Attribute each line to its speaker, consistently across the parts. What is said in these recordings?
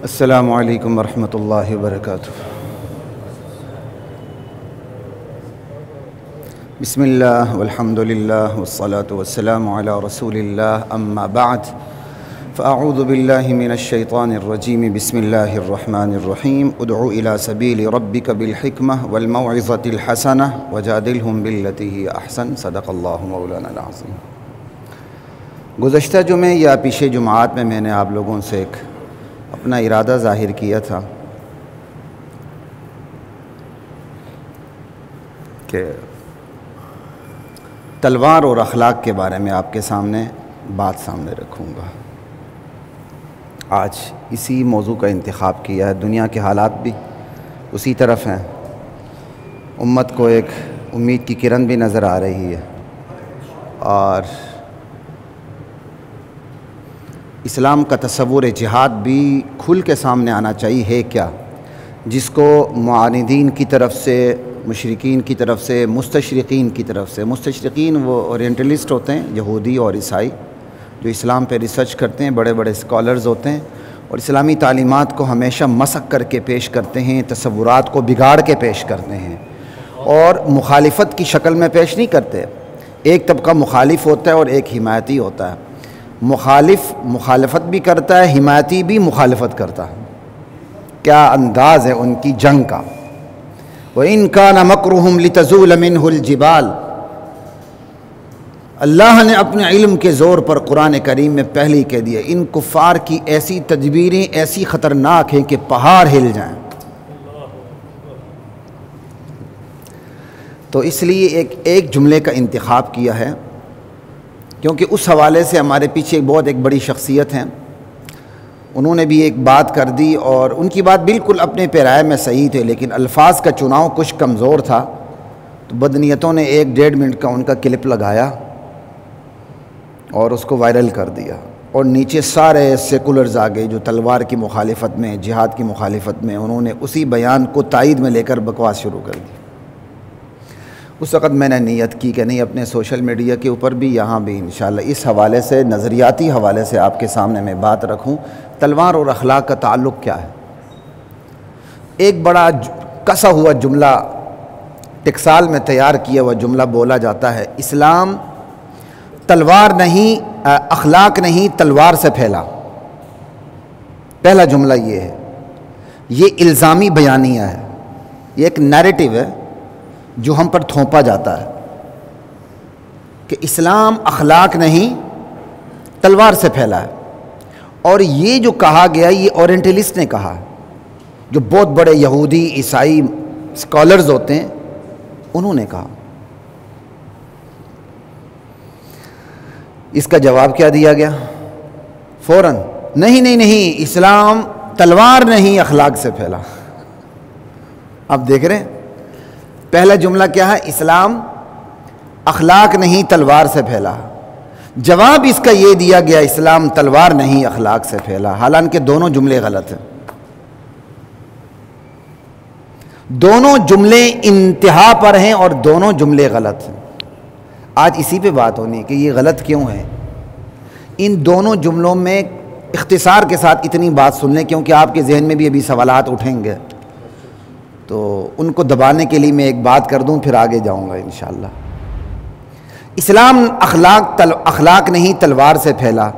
Speaker 1: السلام علیکم ورحمۃ اللہ وبرکاتہ۔ بسم اللہ والحمد للہ والصلاة والسلام علی رسول اللہ، اما بعد فاعوذ باللہ من الشیطان الرجیم، بسم اللہ الرحمن الرحیم۔ ادعو الی سبیل ربک بالحکمہ والموعظۃ الحسنہ وجادلہم باللتی ہی احسن، صدق اللہ مولانا العظیم۔ گزشتہ جمعے یا پیچھے جمعات میں نے آپ لوگوں سے ایک اپنا ارادہ ظاہر کیا تھا کہ تلوار اور اخلاق کے بارے میں آپ کے سامنے بات سامنے رکھوں گا۔ آج اسی موضوع کا انتخاب کیا ہے۔ دنیا کے حالات بھی اسی طرف ہیں، امت کو ایک امید کی کرن بھی نظر آ رہی ہے، اور اسلام کا تصور جہاد بھی کھل کے سامنے آنا چاہیے ہے کیا، جس کو معاندین کی طرف سے، مشرکین کی طرف سے، مستشرقین کی طرف سے، مستشرقین وہ اورینٹلسٹ ہوتے ہیں، یہودی اور عیسائی، جو اسلام پہ ریسرچ کرتے ہیں، بڑے بڑے اسکالرز ہوتے ہیں، اور اسلامی تعلیمات کو ہمیشہ مسخ کر کے پیش کرتے ہیں، تصورات کو بگاڑ کے پیش کرتے ہیں، اور مخالفت کی شکل میں پیش نہیں کرتے۔ ایک طبقہ مخالف ہوتا ہے اور ایک حمایتی ہوتا ہے۔ مخالف مخالفت بھی کرتا ہے، حمایتی بھی مخالفت کرتا ہے۔ کیا انداز ہے ان کی جنگ کا۔ وَإِن كَانَ مَكْرُهُمْ لِتَزُولَ مِنْهُ الْجِبَالُ، اللہ نے اپنے علم کے زور پر قرآن کریم میں پہلے ہی کہہ دیا، ان کفار کی ایسی تدبیریں ایسی خطرناک ہیں کہ پہاڑ ہل جائیں۔ تو اس لیے ایک جملے کا انتخاب کیا ہے، کیونکہ اس حوالے سے ہمارے پیچھے بہت ایک بڑی شخصیت ہیں، انہوں نے بھی ایک بات کر دی، اور ان کی بات بالکل اپنے پیرائے میں صحیح تھے، لیکن الفاظ کا چناؤ کچھ کمزور تھا، تو بدنیتوں نے 1-1.5 منٹ کا ان کا کلپ لگایا اور اس کو وائرل کر دیا، اور نیچے سارے سیکولرز آ گئے جو تلوار کی مخالفت میں، جہاد کی مخالفت میں، انہوں نے اسی بیان کو تائید میں لے کر بکواس شروع کر دی۔ اس وقت میں نے نیت کی کہ نہیں، اپنے سوشل میڈیا کے اوپر بھی، یہاں بھی انشاءاللہ اس حوالے سے، نظریاتی حوالے سے آپ کے سامنے میں بات رکھوں، تلوار اور اخلاق کا تعلق کیا ہے۔ ایک بڑا کسا ہوا جملہ، ٹکسال میں تیار کیا ہوا جملہ بولا جاتا ہے، اسلام تلوار نہیں، اخلاق نہیں، تلوار سے پھیلا۔ پہلا جملہ یہ ہے، یہ الزامی بیانیہ ہے، یہ ایک نیریٹو ہے جو ہم پر تھوپا جاتا ہے کہ اسلام اخلاق نہیں تلوار سے پھیلا ہے، اور یہ جو کہا گیا یہ اورینٹلسٹ نے کہا، جو بہت بڑے یہودی عیسائی اسکالرز ہوتے ہیں، انہوں نے کہا۔ اس کا جواب کیا دیا گیا فوراً؟ نہیں، اسلام تلوار نہیں اخلاق سے پھیلا۔ اب دیکھ رہے ہیں پہلا جملہ کیا ہے، اسلام اخلاق نہیں تلوار سے پھیلا۔ جواب اس کا یہ دیا گیا، اسلام تلوار نہیں اخلاق سے پھیلا، حالانکہ دونوں جملے غلط ہیں۔ دونوں جملے انتہا پر ہیں اور دونوں جملے غلط ہیں۔ آج اسی پہ بات ہونی ہے کہ یہ غلط کیوں ہے۔ ان دونوں جملوں میں اختصار کے ساتھ اتنی بات سن لیں، کیونکہ آپ کے ذہن میں بھی ابھی سوالات اٹھیں گے، تو ان کو دبانے کے لیے میں ایک بات کر دوں، پھر آگے جاؤں گا انشاءاللہ۔ اسلام اخلاق نہیں تلوار سے پھیلا،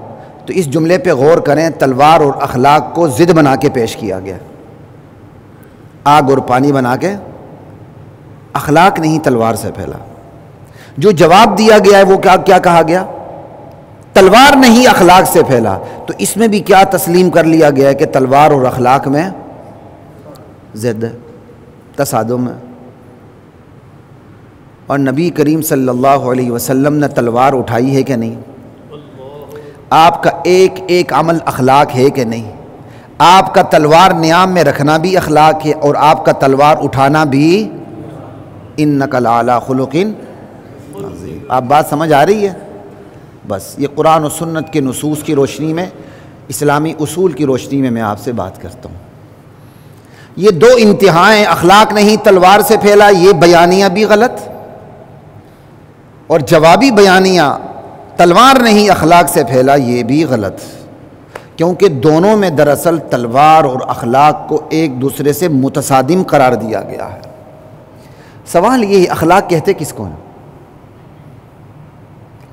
Speaker 1: تو اس جملے پہ غور کریں، تلوار اور اخلاق کو ضد بنا کے پیش کیا گیا، آگ اور پانی بنا کے، اخلاق نہیں تلوار سے پھیلا۔ جو جواب دیا گیا ہے وہ کیا کہا گیا، تلوار نہیں اخلاق سے پھیلا، تو اس میں بھی کیا تسلیم کر لیا گیا ہے کہ تلوار اور اخلاق میں ضد، تصادم ہے۔ اور نبی کریم صلی اللہ علیہ وسلم نے تلوار اٹھائی ہے کہ نہیں؟ آپ کا ایک ایک عمل اخلاق ہے کہ نہیں؟ آپ کا تلوار نیام میں رکھنا بھی اخلاق ہے، اور آپ کا تلوار اٹھانا بھی، انک لعلی خلق عظیم۔ آپ بات سمجھ آ رہی ہے؟ بس یہ قرآن و سنت کے نصوص کی روشنی میں، اسلامی اصول کی روشنی میں آپ سے بات کرتا ہوں۔ یہ دو انتہائیں، اخلاق نہیں تلوار سے پھیلا، یہ بیانیہ بھی غلط، اور جوابی بیانیہ تلوار نہیں اخلاق سے پھیلا، یہ بھی غلط۔ کیونکہ دونوں میں دراصل تلوار اور اخلاق کو ایک دوسرے سے متصادم قرار دیا گیا ہے۔ سوال یہ ہے اخلاق کہتے کس کو ہیں؟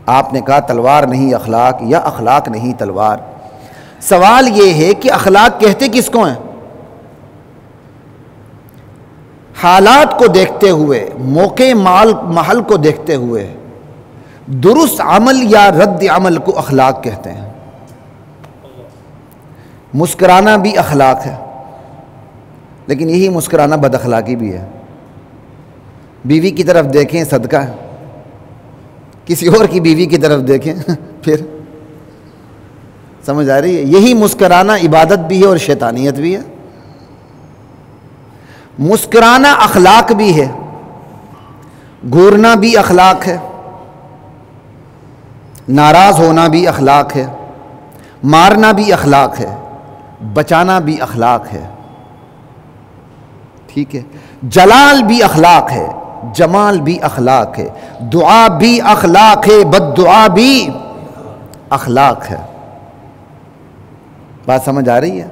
Speaker 1: آپ نے کہا تلوار نہیں اخلاق یا اخلاق نہیں تلوار۔ سوال یہ ہے کہ اخلاق کہتے کس کو ہیں؟ حالات کو دیکھتے ہوئے، موقع محل کو دیکھتے ہوئے درست عمل یا رد عمل کو اخلاق کہتے ہیں۔ مسکرانا بھی اخلاق ہے، لیکن یہی مسکرانا بد اخلاقی بھی ہے۔ بیوی کی طرف دیکھیں صدقہ ہے، کسی اور کی بیوی کی طرف دیکھیں پھر سمجھ آ رہی ہے؟ یہی مسکرانا عبادت بھی ہے اور شیطانیت بھی ہے۔ مسکرانا اخلاق بھی ہے، گھورنا بھی اخلاق ہے، ناراض ہونا بھی اخلاق ہے، مارنا بھی اخلاق ہے، بچانا بھی اخلاق ہے، ٹھیک ہے؟ جلال بھی اخلاق ہے، جمال بھی اخلاق ہے، دعا بھی اخلاق ہے، بد دعا بھی اخلاق ہے۔ بات سمجھ آ رہی ہے؟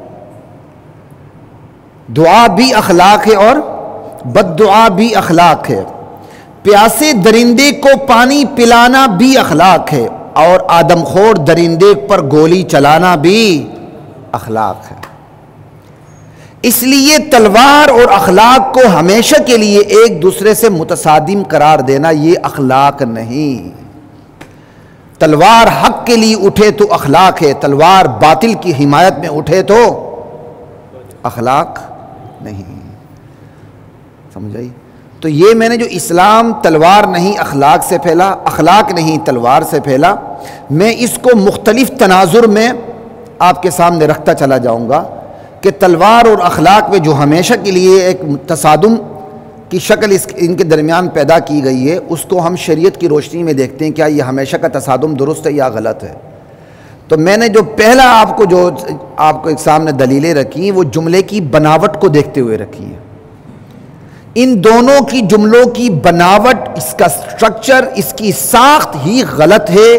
Speaker 1: دعا بھی اخلاق ہے اور بد دعا بھی اخلاق ہے، پیاسے درندے کو پانی پلانا بھی اخلاق ہے، اور آدم خور درندے پر گولی چلانا بھی اخلاق ہے۔ اس لیے تلوار اور اخلاق کو ہمیشہ کے لیے ایک دوسرے سے متصادم قرار دینا یہ اخلاق نہیں۔ تلوار حق کے لیے اٹھے تو اخلاق ہے، تلوار باطل کی حمایت میں اٹھے تو اخلاق نہیں۔ سمجھائی؟ تو یہ میں نے جو اسلام تلوار نہیں اخلاق سے پھیلا، اخلاق نہیں تلوار سے پھیلا، میں اس کو مختلف تناظر میں آپ کے سامنے رکھتا چلا جاؤں گا کہ تلوار اور اخلاق میں جو ہمیشہ کے لیے ایک تصادم کی شکل ان کے درمیان پیدا کی گئی ہے، اس کو ہم شریعت کی روشنی میں دیکھتے ہیں، کیا یہ ہمیشہ کا تصادم درست ہے یا غلط ہے۔ تو میں نے جو پہلا آپ کو ایک سامنے دلیلیں رکھی، وہ جملے کی بناوٹ کو دیکھتے ہوئے رکھی ہیں۔ ان دونوں کی جملوں کی بناوٹ، اس کا سٹرکچر، اس کی ساخت ہی غلط ہے،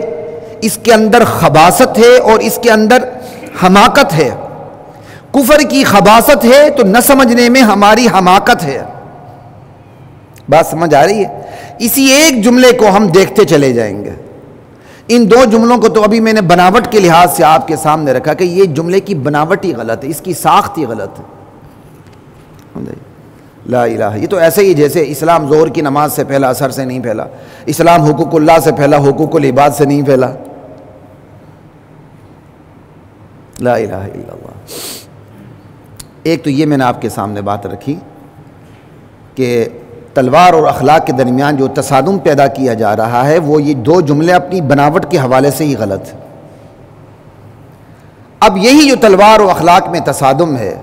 Speaker 1: اس کے اندر خباثت ہے اور اس کے اندر حماقت ہے۔ کفر کی خباثت ہے تو نہ سمجھنے میں ہماری حماقت ہے۔ بات سمجھ آ رہی ہے؟ اسی ایک جملے کو ہم دیکھتے چلے جائیں گے۔ ان دو جملوں کو تو ابھی میں نے بناوٹ کے لحاظ سے آپ کے سامنے رکھا کہ یہ جملے کی بناوٹ ہی غلط ہے، اس کی ساخت ہی غلط ہے۔ لا الہ، یہ تو ایسے ہی جیسے اسلام ظہر کی نماز سے پہلا، عصر سے نہیں پھیلا، اسلام حقوق اللہ سے پھیلا، حقوق العباد سے نہیں پھیلا۔ لا الہ الا اللہ۔ ایک تو یہ میں نے آپ کے سامنے بات رکھی کہ تلوار اور اخلاق کے درمیان جو تصادم پیدا کیا جا رہا ہے، وہ یہ دو جملے اپنی بناوٹ کے حوالے سے ہی غلط ہے۔ اب یہی جو تلوار و اخلاق میں تصادم ہے،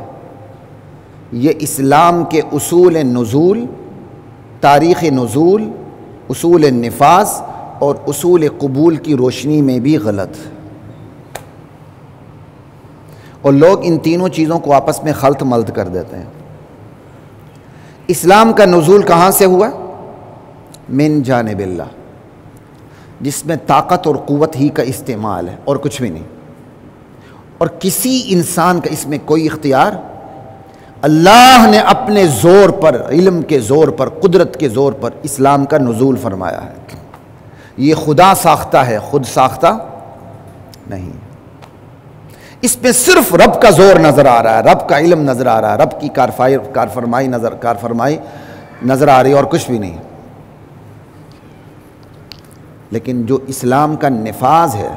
Speaker 1: یہ اسلام کے اصول نزول، تاریخ نزول، اصول نفاذ اور اصول قبول کی روشنی میں بھی غلط ہے۔ اور لوگ ان تینوں چیزوں کو آپس میں خلط ملط کر دیتے ہیں۔ اسلام کا نزول کہاں سے ہوا؟ من جانب اللہ، جس میں طاقت اور قوت ہی کا استعمال ہے اور کچھ بھی نہیں، اور کسی انسان کا اس میں کوئی اختیار، اللہ نے اپنے زور پر، علم کے زور پر، قدرت کے زور پر اسلام کا نزول فرمایا ہے۔ یہ خدا ساختہ ہے، خود ساختہ نہیں۔ اس میں صرف رب کا زور نظر آ رہا ہے، رب کا علم نظر آ رہا ہے، رب کی کارفرمائی نظر آ رہی ہے، اور کچھ بھی نہیں۔ لیکن جو اسلام کا نفاذ ہے،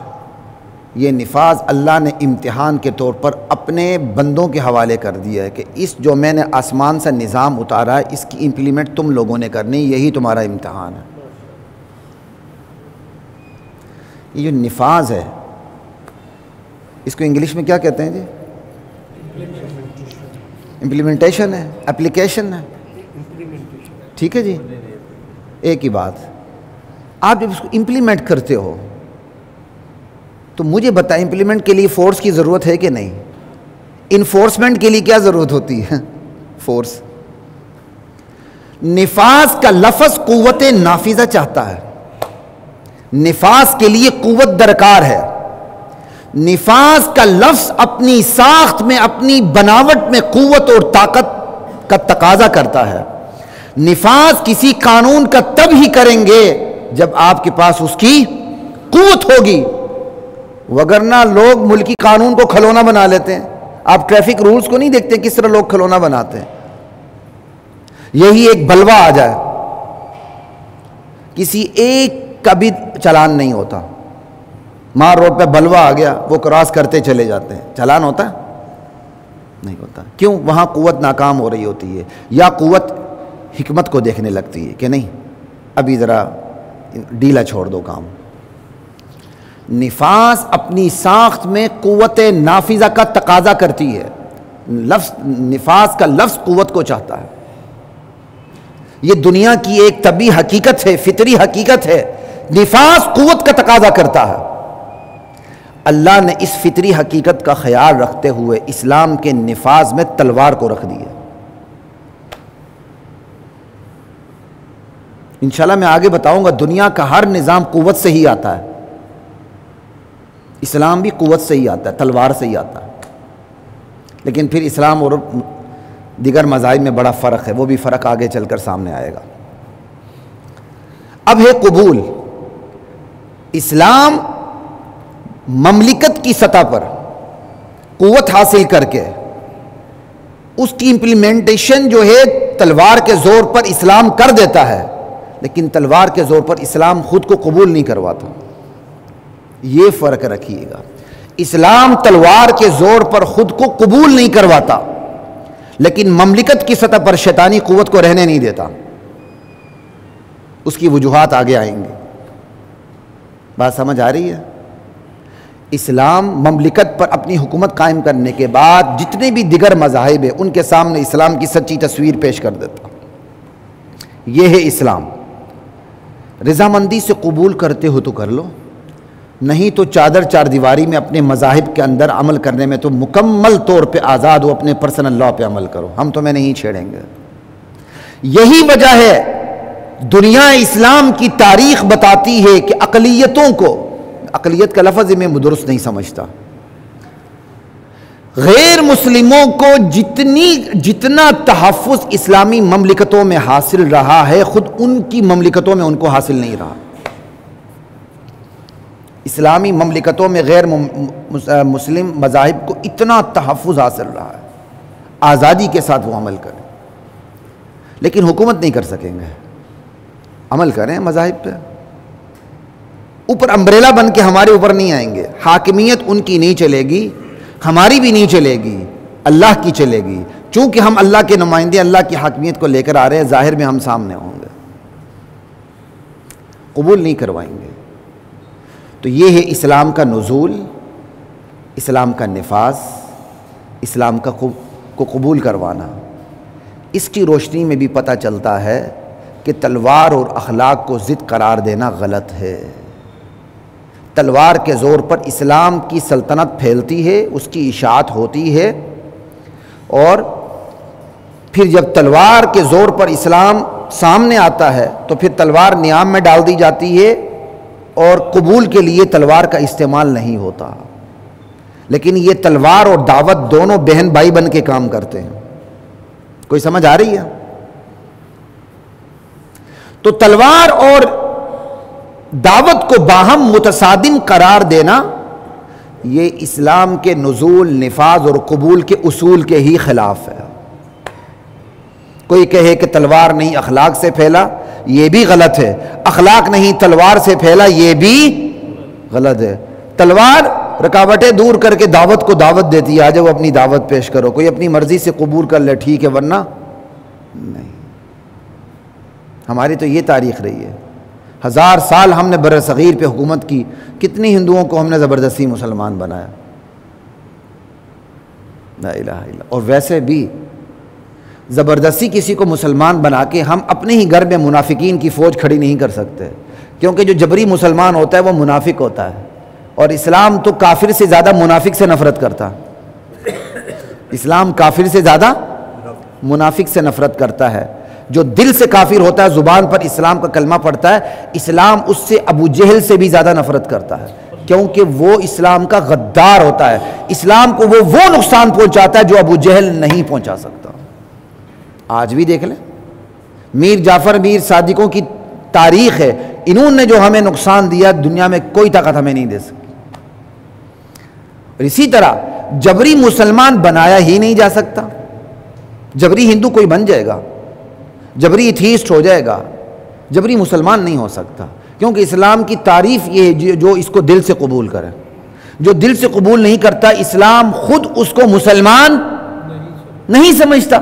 Speaker 1: یہ نفاذ اللہ نے امتحان کے طور پر اپنے بندوں کے حوالے کر دیا ہے کہ اس جو میں نے آسمان سے نظام اتارا ہے، اس کی امپلیمنٹ تم لوگوں نے کرنی، یہی تمہارا امتحان ہے۔ یہ جو نفاذ ہے، اس کو انگلش میں کیا کہتے ہیں جی؟ امپلیمنٹیشن ہے، اپلیکیشن ہے، ٹھیک ہے جی، ایک ہی بات۔ آپ جب اس کو امپلیمنٹ کرتے ہو تو مجھے بتائیں امپلیمنٹ کے لیے فورس کی ضرورت ہے کہ نہیں؟ انفورسمنٹ کے لیے کیا ضرورت ہوتی ہے؟ فورس۔ نفاذ کا لفظ قوت نافذہ چاہتا ہے، نفاذ کے لیے قوت درکار ہے۔ نفاذ کا لفظ اپنی ساخت میں، اپنی بناوٹ میں قوت اور طاقت کا تقاضا کرتا ہے۔ نفاذ کسی قانون کا تب ہی کریں گے جب آپ کے پاس اس کی قوت ہوگی، وگرنہ لوگ ملکی قانون کو کھلونا بنا لیتے ہیں۔ آپ ٹریفک رولز کو نہیں دیکھتے کس طرح لوگ کھلونا بناتے ہیں۔ یہی ایک بلوہ آ جائے، کسی ایک کا بھی چلان نہیں ہوتا، مار روڈ پہ بلوہ آ گیا، وہ کراس کرتے چلے جاتے ہیں، چلان ہوتا ہے؟ نہیں ہوتا۔ کیوں؟ وہاں قوت ناکام ہو رہی ہوتی ہے، یا قوت حکمت کو دیکھنے لگتی ہے کہ نہیں ابھی ذرا ڈھیلا چھوڑ دو کام۔ نفاذ اپنی ساخت میں قوت نافذہ کا تقاضا کرتی ہے۔ نفاذ کا لفظ قوت کو چاہتا ہے۔ یہ دنیا کی ایک طبعی حقیقت ہے، فطری حقیقت ہے۔ نفاذ قوت کا تقاضا کرتا ہے۔ اللہ نے اس فطری حقیقت کا خیال رکھتے ہوئے اسلام کے نفاذ میں تلوار کو رکھ دی ہے۔ انشاءاللہ میں آگے بتاؤں گا، دنیا کا ہر نظام قوت سے ہی آتا ہے، اسلام بھی قوت سے ہی آتا ہے، تلوار سے ہی آتا ہے۔ لیکن پھر اسلام اور دیگر مذاہب میں بڑا فرق ہے، وہ بھی فرق آگے چل کر سامنے آئے گا۔ اب ہے قبول۔ اسلام مملکت کی سطح پر قوت حاصل کر کے اس کی امپلیمنٹیشن جو ہے تلوار کے زور پر اسلام کر دیتا ہے، لیکن تلوار کے زور پر اسلام خود کو قبول نہیں کرواتا۔ یہ فرق رکھیے گا، اسلام تلوار کے زور پر خود کو قبول نہیں کرواتا، لیکن مملکت کی سطح پر شیطانی قوت کو رہنے نہیں دیتا۔ اس کی وجوہات آگے آئیں گے، بات سمجھ آ رہی ہے؟ اسلام مملکت پر اپنی حکومت قائم کرنے کے بعد جتنے بھی دیگر مذاہب ہیں ان کے سامنے اسلام کی سچی تصویر پیش کر دیتا۔ یہ ہے اسلام۔ رضامندی سے قبول کرتے ہو تو کر لو، نہیں تو چادر چار دیواری میں اپنے مذاہب کے اندر عمل کرنے میں تو مکمل طور پہ آزاد ہو، اپنے پرسنل لاء پہ عمل کرو، ہم تمہیں نہیں چھیڑیں گے۔ یہی وجہ ہے دنیا اسلام کی تاریخ بتاتی ہے کہ اقلیتوں کو، اقلیت کا لفظ میں درست نہیں سمجھتا، غیر مسلموں کو جتنا تحفظ اسلامی مملکتوں میں حاصل رہا ہے، خود ان کی مملکتوں میں ان کو حاصل نہیں رہا۔ اسلامی مملکتوں میں غیر مسلم مذاہب کو اتنا تحفظ حاصل رہا ہے، آزادی کے ساتھ وہ عمل کریں، لیکن حکومت نہیں کر سکیں گے۔ عمل کریں مذاہب پہ، اوپر امبریلا بن کے ہمارے اوپر نہیں آئیں گے۔ حاکمیت ان کی نہیں چلے گی، ہماری بھی نہیں چلے گی، اللہ کی چلے گی۔ چونکہ ہم اللہ کے نمائندے اللہ کی حاکمیت کو لے کر آ رہے ہیں، ظاہر میں ہم سامنے ہوں گے، قبول نہیں کروائیں گے۔ تو یہ ہے اسلام کا نزول، اسلام کا نفاذ، اسلام کو قبول کروانا۔ اس کی روشنی میں بھی پتہ چلتا ہے کہ تلوار اور اخلاق کو ضد قرار دینا غلط ہے۔ تلوار کے زور پر اسلام کی سلطنت پھیلتی ہے، اس کی اشاعت ہوتی ہے، اور پھر جب تلوار کے زور پر اسلام سامنے آتا ہے تو پھر تلوار نیام میں ڈال دی جاتی ہے، اور قبول کے لیے تلوار کا استعمال نہیں ہوتا۔ لیکن یہ تلوار اور دعوت دونوں بہن بھائی بن کے کام کرتے ہیں۔ کوئی سمجھ آ رہی ہے؟ تو تلوار اور دعوت کو باہم متصادم قرار دینا یہ اسلام کے نزول، نفاذ اور قبول کے اصول کے ہی خلاف ہے۔ کوئی کہے کہ تلوار نہیں اخلاق سے پھیلا، یہ بھی غلط ہے۔ اخلاق نہیں تلوار سے پھیلا، یہ بھی غلط ہے۔ تلوار رکاوٹیں دور کر کے دعوت کو دعوت دیتی ہے، آجاؤ اپنی دعوت پیش کرو، کوئی اپنی مرضی سے قبول کر لے ٹھیک ہے، ورنہ نہیں۔ ہماری تو یہ تاریخ رہی ہے، 1000 سال ہم نے بر صغیر پہ حکومت کی، کتنی ہندوؤں کو ہم نے زبردستی مسلمان بنایا، لا الہ الا اللہ۔ اور ویسے بھی زبردستی کسی کو مسلمان بنا کے ہم اپنے ہی گھر میں منافقین کی فوج کھڑی نہیں کر سکتے، کیونکہ جو جبری مسلمان ہوتا ہے وہ منافق ہوتا ہے، اور اسلام تو کافر سے زیادہ منافق سے نفرت کرتا۔ اسلام کافر سے زیادہ منافق سے نفرت کرتا ہے۔ جو دل سے کافر ہوتا ہے، زبان پر اسلام کا کلمہ پڑھتا ہے، اسلام اس سے ابو جہل سے بھی زیادہ نفرت کرتا ہے۔ کیونکہ وہ اسلام کا غدار ہوتا ہے. اسلام کو وہ نقصان پہنچاتا ہے جو ابو جہل نہیں پہنچا سکتا. آج بھی دیکھ لیں میر جعفر میر صادقوں کی تاریخ ہے, انہوں نے جو ہمیں نقصان دیا دنیا میں کوئی طاقت ہمیں نہیں دے سکی. اور اسی طرح جبری مسلمان بنایا ہی نہیں جا سکتا. جبری ہندو کوئی بن جائے گا, جبری ایتھیسٹ ہو جائے گا, جبری مسلمان نہیں ہو سکتا. کیونکہ اسلام کی تعریف یہ ہے جو اس کو دل سے قبول کرے. جو دل سے قبول نہیں کرتا اسلام خود اس کو مسلمان نہیں سمجھتا.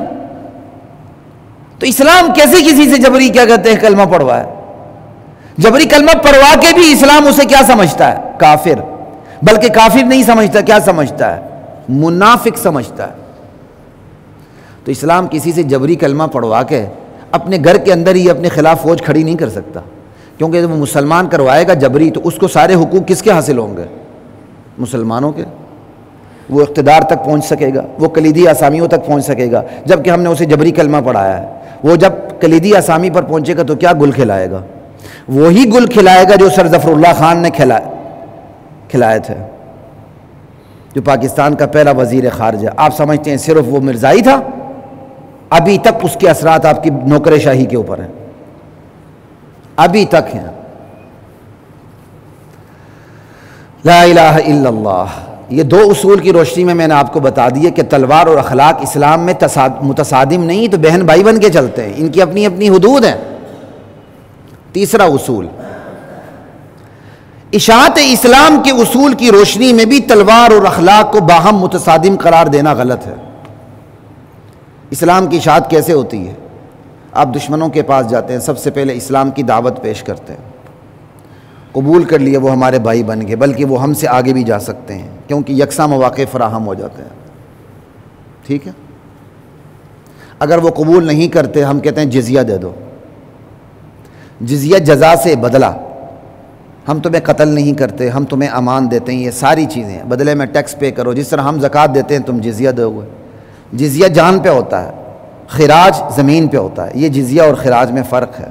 Speaker 1: تو اسلام کیسے کسی سے جبری کیا کہتے ہیں کلمہ پڑھوا ہے؟ جبری کلمہ پڑھوا کے بھی اسلام اسے کیا سمجھتا ہے؟ کافر. بلکہ کافر نہیں سمجھتا, کیا سمجھتا ہے؟ منافق سمجھتا ہے. تو اسلام کسی سے جبری کلمہ پڑھوا کے اپنے گھر کے اندر ہی اپنے خلاف فوج کھڑی نہیں کر سکتا. کیونکہ جب وہ مسلمان کروائے گا جبری تو اس کو سارے حقوق کس کے حاصل ہوں گے؟ مسلمانوں کے. وہ اقتدار تک پہنچ سکے گا, وہ کلیدی اسامیوں تک پہنچ سکے گا. جبکہ ہم نے اسے جبری کلمہ پڑھایا ہے, وہ جب کلیدی اسامی پر پہنچے گا تو کیا گل کھلائے گا؟ وہی گل کھلائے گا جو سر ظفر اللہ خان نے کھلائے تھے, جو پاکستان کا پہلا وزیر خارجہ. آپ سمجھتے ہیں صرف وہ مرزائی تھا؟ ابھی تک اس کے اثرات آپ کی نوکر شاہی کے اوپر ہیں, ابھی تک ہیں. لا الہ الا اللہ. یہ دو اصول کی روشنی میں نے آپ کو بتا دی ہے کہ تلوار اور اخلاق اسلام میں متصادم نہیں, تو بہن بھائی بن کے چلتے ہیں, ان کی اپنی اپنی حدود ہیں. تیسرا اصول, اشاعت اسلام کے اصول کی روشنی میں بھی تلوار اور اخلاق کو باہم متصادم قرار دینا غلط ہے. اسلام کی اشاعت کیسے ہوتی ہے؟ آپ دشمنوں کے پاس جاتے ہیں, سب سے پہلے اسلام کی دعوت پیش کرتے ہیں, قبول کر لیے وہ ہمارے بھائی بن گئے, بلکہ وہ ہم سے آگے بھی جا سکتے ہیں کیونکہ یکساں مواقع فراہم ہو جاتے ہیں. ٹھیک ہے. اگر وہ قبول نہیں کرتے ہم کہتے ہیں جزیہ دے دو, جزیہ جزا سے بدلہ, ہم تمہیں قتل نہیں کرتے, ہم تمہیں امان دیتے ہیں, یہ ساری چیزیں بدلے میں ٹیکس پے کرو. جس طرح ہم زکوٰۃ دیتے ہیں تم جزیہ دو گے. جزیہ جان پہ ہوتا ہے, خراج زمین پہ ہوتا ہے. یہ جزیہ اور خراج میں فرق ہے.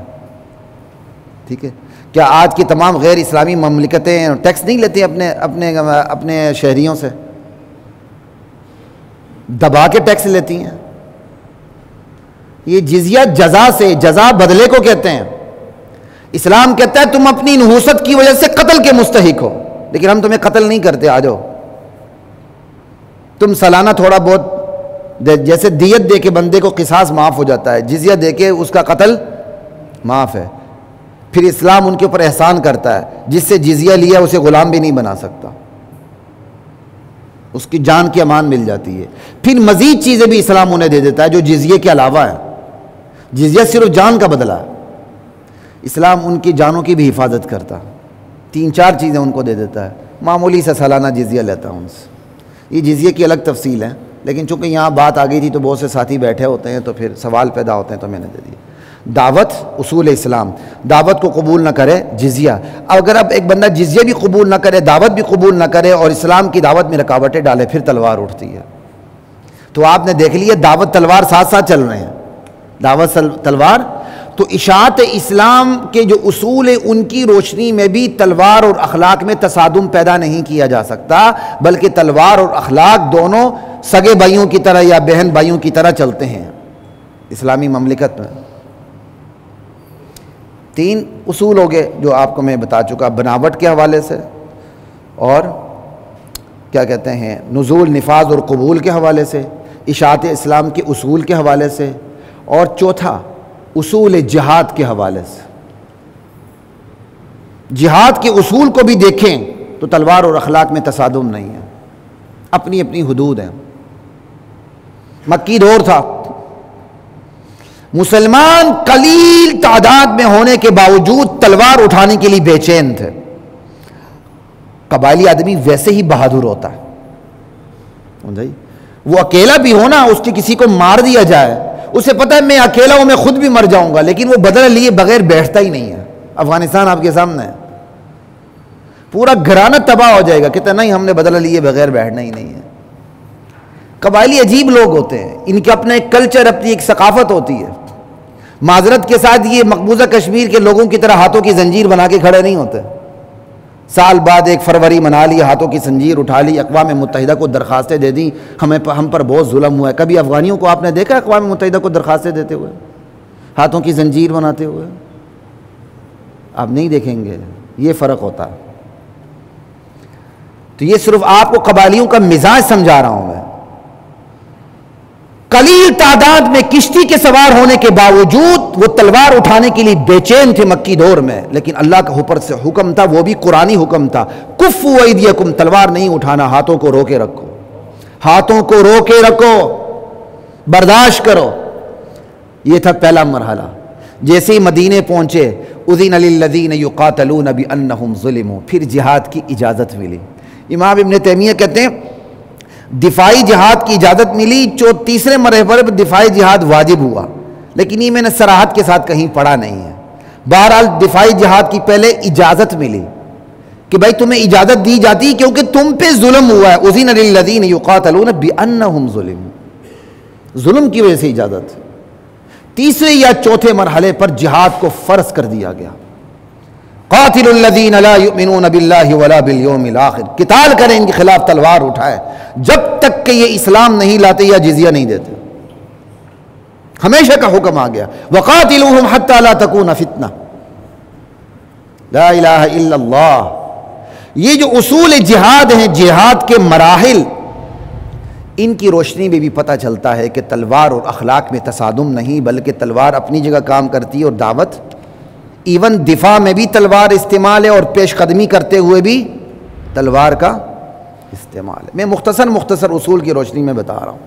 Speaker 1: ٹھیک ہے. کیا آج کی تمام غیر اسلامی مملکتیں ٹیکس نہیں لیتی اپنے شہریوں سے؟ دبا کے ٹیکس لیتی ہیں. یہ جزیہ جزا سے, جزا بدلے کو کہتے ہیں. اسلام کہتا ہے تم اپنی نحوست کی وجہ سے قتل کے مستحق ہو, لیکن ہم تمہیں قتل نہیں کرتے, آ جاؤ. تم سالانہ تھوڑا بہت جیسے دیت دے کے بندے کو قصاص معاف ہو جاتا ہے, جزیہ دے کے اس کا قتل معاف ہے. پھر اسلام ان کے اوپر احسان کرتا ہے, جس سے جزیہ لیا اسے غلام بھی نہیں بنا سکتا, اس کی جان کی امان مل جاتی ہے. پھر مزید چیزیں بھی اسلام انہیں دے دیتا ہے جو جزیے کے علاوہ ہے. جزیہ صرف جان کا بدلہ ہے, اسلام ان کی جانوں کی بھی حفاظت کرتا. 3-4 چیزیں ان کو دے دیتا ہے. معمولی سے سالانہ جزیہ لیتا ہوں ان سے. یہ جزیے کی الگ تفصیل ہے, لیکن چونکہ یہاں بات آ گئی تھی تو بہت سے ساتھی بیٹھے ہوتے ہیں تو پھر سوال پیدا ہوتے ہیں تو میں نے دے دیا. دعوت, اصول اسلام, دعوت کو قبول نہ کرے جزیہ. اگر اب ایک بندہ جزیہ بھی قبول نہ کرے, دعوت بھی قبول نہ کرے اور اسلام کی دعوت میں رکاوٹیں ڈالے, پھر تلوار اٹھتی ہے. تو آپ نے دیکھ لیا دعوت تلوار ساتھ ساتھ چل رہے ہیں, دعوت تلوار. تو اشاعت اسلام کے جو اصول ہیں ان کی روشنی میں بھی تلوار اور اخلاق میں تصادم پیدا نہیں کیا جا سکتا, بلکہ تلوار اور اخلاق دونوں سگے بھائیوں کی طرح یا بہن بھائیوں کی طرح چلتے ہیں اسلامی مملکت میں. 3 اصول ہو گئے جو آپ کو میں بتا چکا, بناوٹ کے حوالے سے, اور کیا کہتے ہیں نزول, نفاذ اور قبول کے حوالے سے, اشاعت اسلام کے اصول کے حوالے سے, اور چوتھا اصول جہاد کے حوالے سے. جہاد کے اصول کو بھی دیکھیں تو تلوار اور اخلاق میں تصادم نہیں ہے, اپنی اپنی حدود ہیں. مکی دور تھا, مسلمان قلیل تعداد میں ہونے کے باوجود تلوار اٹھانے کے لیے بے چین تھے. قبائلی آدمی ویسے ہی بہادر ہوتا ہے, وہ اکیلا بھی ہونا, اس کے کسی کو مار دیا جائے, اسے پتہ ہے میں اکیلا ہوں, میں خود بھی مر جاؤں گا, لیکن وہ بدلہ لیے بغیر بیٹھتا ہی نہیں ہے. افغانستان آپ کے سامنے ہے, پورا گھرانہ تباہ ہو جائے گا, کہتے نہیں ہم نے بدلہ لیے بغیر بیٹھنا ہی نہیں ہے. قبائلی عجیب لوگ ہوتے ہیں, ان کے اپنا ایک کلچر, اپنی ایک ثقافت ہوتی ہے. معذرت کے ساتھ یہ مقبوضہ کشمیر کے لوگوں کی طرح ہاتھوں کی زنجیر بنا کے کھڑے نہیں ہوتے, سال بعد 1 فروری منا لی، ہاتھوں کی زنجیر اٹھا لی، اقوام متحدہ کو درخواستیں دے دیں، ہم پر بہت ظلم ہوا ہے۔ کبھی افغانیوں کو آپ نے دیکھا اقوام متحدہ کو درخواستیں دیتے ہوئے، ہاتھوں کی زنجیر بناتے ہوئے؟ آپ نہیں دیکھیں گے۔ یہ فرق ہوتا ہے۔ تو یہ صرف آپ کو قبائلیوں کا مزاج سمجھا رہا ہوں میں۔ قلیل تعداد میں کشتی کے سوار ہونے کے باوجود وہ تلوار اٹھانے کے لیے بے چین تھے مکی دور میں، لیکن اللہ کا اوپر سے حکم تھا، وہ بھی قرآنی حکم تھا، کفوا ایدیکم، تلوار نہیں اٹھانا، ہاتھوں کو روکے رکھو، ہاتھوں کو روکے رکھو، برداشت کرو۔ یہ تھا پہلا مرحلہ۔ جیسے ہی مدینے پہنچے، اذن للذین یقاتلون بانہم ظلموا، پھر جہاد کی اجازت ملی۔ امام ابن تیمیہ کہتے ہیں دفاعی جہاد کی اجازت ملی، تیسرے مرحلے پر دفاعی جہاد واجب ہوا، لیکن یہ میں نے صراحت کے ساتھ کہیں پڑھا نہیں ہے۔ بہرحال دفاعی جہاد کی پہلے اجازت ملی کہ بھائی تمہیں اجازت دی جاتی کیونکہ تم پہ ظلم ہوا ہے۔ اذن للذین یقاتلون بانہم ظلموا، ظلم کی وجہ سے اجازت۔ تیسرے یا چوتھے مرحلے پر جہاد کو فرض کر دیا گیا۔ قاتل الذین لا یؤمنون باللہ ولا بالیوم الآخر، قتال کریں ان کے خلاف، تلوار اٹھائے جب تک کہ یہ اسلام نہیں لاتے یا جزیہ نہیں دیتے۔ ہمیشہ کا حکم آ گیا، وقاتلوہم حتی لا تکون فتنہ، لا الہ الا اللہ۔ یہ جو اصول جہاد ہیں، جہاد کے مراحل، ان کی روشنی میں بھی پتہ چلتا ہے کہ تلوار اور اخلاق میں تصادم نہیں، بلکہ تلوار اپنی جگہ کام کرتی ہے اور دعوت، ایون دفاع میں بھی تلوار استعمال ہے اور پیش قدمی کرتے ہوئے بھی تلوار کا استعمال ہے۔ میں مختصر اصول کی روشنی میں بتا رہا ہوں۔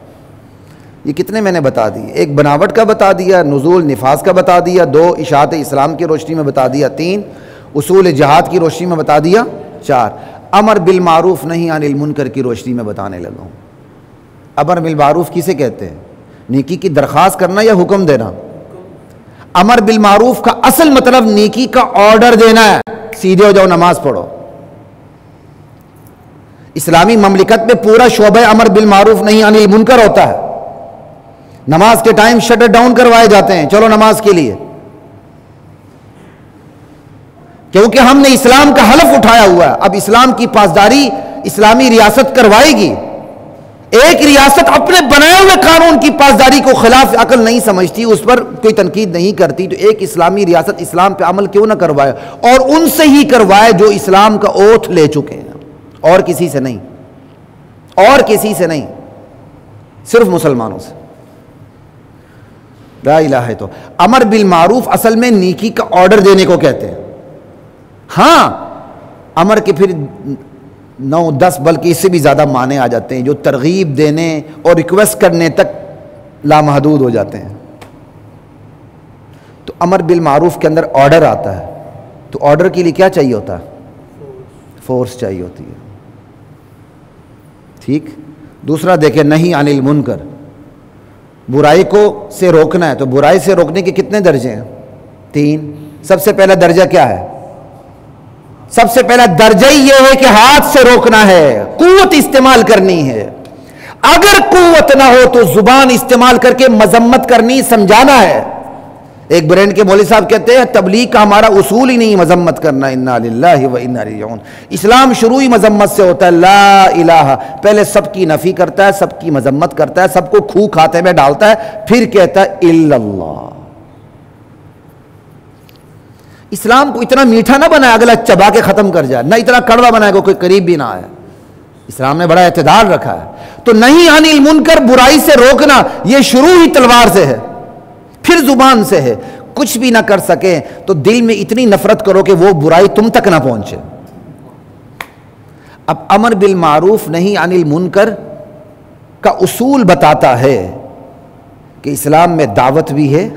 Speaker 1: یہ کتنے میں نے بتا دیے؟ 1 بناوٹ کا بتا دیا، نزول نفاذ کا بتا دیا، 2 اشاعت اسلام کی روشنی میں بتا دیا، 3 اصول جہاد کی روشنی میں بتا دیا، 4 امر بالمعروف نہی عن المنکر کی روشنی میں بتانے لگا ہوں۔ امر بالمعروف کسے کہتے ہیں؟ نیکی کی درخواست کرنا یا حکم دینا؟ امر بالمعروف کا اصل مطلب نیکی کا آرڈر دینا ہے، سیدھے ہو جاؤ نماز پڑھو۔ اسلامی مملکت میں پورا شعبہ امر بالمعروف نہیں عن المنکر ہوتا ہے۔ نماز کے ٹائم شٹر ڈاؤن کروائے جاتے ہیں، چلو نماز کے لیے، کیونکہ ہم نے اسلام کا حلف اٹھایا ہوا ہے۔ اب اسلام کی پاسداری اسلامی ریاست کروائے گی۔ ایک ریاست اپنے بنائے ہوئے قانون کی پاسداری کو خلاف عقل نہیں سمجھتی، اس پر کوئی تنقید نہیں کرتی، تو ایک اسلامی ریاست اسلام پہ عمل کیوں نہ کروائے، اور ان سے ہی کروائے جو اسلام کا اوتھ لے چکے ہیں، اور کسی سے نہیں، اور کسی سے نہیں، صرف مسلمانوں سے۔ لا الہ ہے۔ تو امر بالمعروف اصل میں نیکی کا آرڈر دینے کو کہتے ہیں۔ ہاں امر کے پھر 9 10 بلکہ اس سے بھی زیادہ معنی آ جاتے ہیں، جو ترغیب دینے اور ریکویسٹ کرنے تک لامحدود ہو جاتے ہیں۔ تو امر بالمعروف کے اندر آرڈر آتا ہے، تو آرڈر کے لیے کیا چاہیے ہوتا ہے؟ فورس چاہیے ہوتی ہے۔ ٹھیک۔ دوسرا دیکھیں نہی عن المنکر، برائی کو سے روکنا ہے، تو برائی سے روکنے کے کتنے درجے ہیں؟ 3۔ سب سے پہلا درجہ کیا ہے؟ سب سے پہلا درجہ یہ ہے کہ ہاتھ سے روکنا ہے، قوت استعمال کرنی ہے۔ اگر قوت نہ ہو تو زبان استعمال کر کے مذمت کرنی، سمجھانا ہے۔ ایک برینڈ کے مولوی صاحب کہتے ہیں تبلیغ کا ہمارا اصول ہی نہیں مذمت کرنا، انا للہ و انا الیہ راجعون۔ اسلام شروع ہی مذمت سے ہوتا ہے، لا الہ، پہلے سب کی نفی کرتا ہے، سب کی مذمت کرتا ہے، سب کو کھو کھاتے میں ڈالتا ہے، پھر کہتا ہے الا اللہ۔ اسلام کو اتنا میٹھا نہ بنائے اگلا چبا کے ختم کر جائے، نہ اتنا کڑوا بنائے گا کوئی قریب بھی نہ آئے۔ اسلام نے بڑا اعتدال رکھا ہے۔ تو نہی عن المنکر، برائی سے روکنا، یہ شروع ہی تلوار سے ہے، پھر زبان سے ہے۔ کچھ بھی نہ کر سکے تو دل میں اتنی نفرت کرو کہ وہ برائی تم تک نہ پہنچے۔ اب امر بالمعروف نہی عن المنکر کا اصول بتاتا ہے کہ اسلام میں دعوت بھی ہے،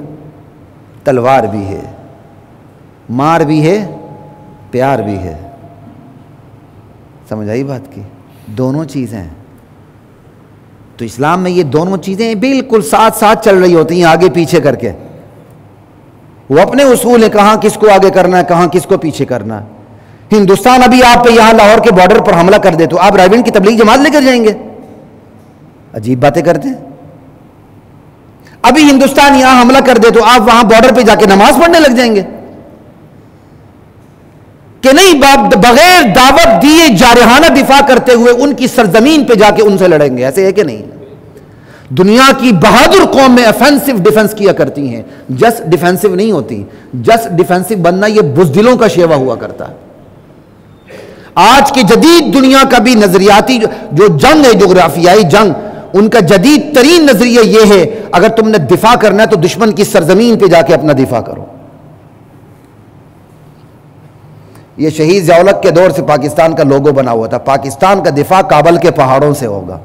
Speaker 1: تلوار بھی ہے، مار بھی ہے، پیار بھی ہے۔ سمجھ آئی بات کی؟ دونوں چیزیں ہیں۔ تو اسلام میں یہ دونوں چیزیں بالکل ساتھ ساتھ چل رہی ہوتی ہیں، آگے پیچھے کر کے۔ وہ اپنے اصول ہے، کہاں کس کو آگے کرنا ہے، کہاں کس کو پیچھے کرنا ہے۔ ہندوستان ابھی آپ پہ یہاں لاہور کے بارڈر پر حملہ کر دے تو آپ رائیونڈ کی تبلیغ جماعت لے کر جائیں گے؟ عجیب باتیں کرتے ہیں۔ ابھی ہندوستان یہاں حملہ کر دے تو آپ وہاں بارڈر پہ جا کے نماز پڑھنے لگ جائیں گے؟ کہ نہیں بغیر دعوت دیے جارحانہ دفاع کرتے ہوئے ان کی سرزمین پہ جا کے ان سے لڑیں گے؟ ایسے ہے کہ نہیں؟ دنیا کی بہادر قوم میں افینسو ڈیفنس کیا کرتی ہیں، جسٹ ڈیفینسو نہیں ہوتی. جسٹ ڈیفینسو بننا یہ بزدلوں کا شیوا ہوا کرتا ہے. آج کی جدید دنیا کا بھی نظریاتی جو جنگ ہے، جغرافیائی جنگ، ان کا جدید ترین نظریہ یہ ہے اگر تم نے دفاع کرنا ہے تو دشمن کی سرزمین پہ جا کے اپنا دفاع کرو. یہ شہید ضیاء الحق کے دور سے پاکستان کا لوگو بنا ہوا تھا، پاکستان کا دفاع کابل کے پہاڑوں سے ہوگا.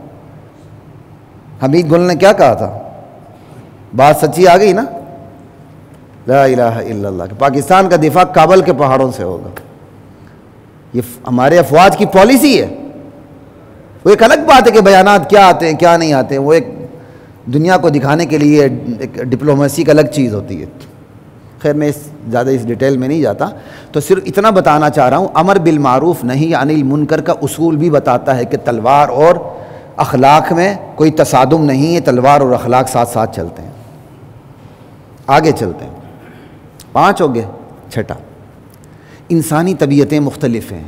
Speaker 1: حمید گل نے کیا کہا تھا؟ بات سچی آ گئی نا؟ لا الہ الا اللہ. پاکستان کا دفاع کابل کے پہاڑوں سے ہوگا. یہ ہمارے افواج کی پالیسی ہے. وہ ایک الگ بات ہے کہ بیانات کیا آتے ہیں کیا نہیں آتے ہیں، وہ ایک دنیا کو دکھانے کے لیے ایک ڈپلومیسی کا الگ چیز ہوتی ہے. خیر میں زیادہ اس ڈیٹیل میں نہیں جاتا، تو صرف اتنا بتانا چاہ رہا ہوں، امر بالمعروف نہی عن المنکر کا اصول بھی بتاتا ہے کہ تلوار اور اخلاق میں کوئی تصادم نہیں ہے، تلوار اور اخلاق ساتھ ساتھ چلتے ہیں. آگے چلتے ہیں. 5 ہو گئے. 6، انسانی طبیعتیں مختلف ہیں.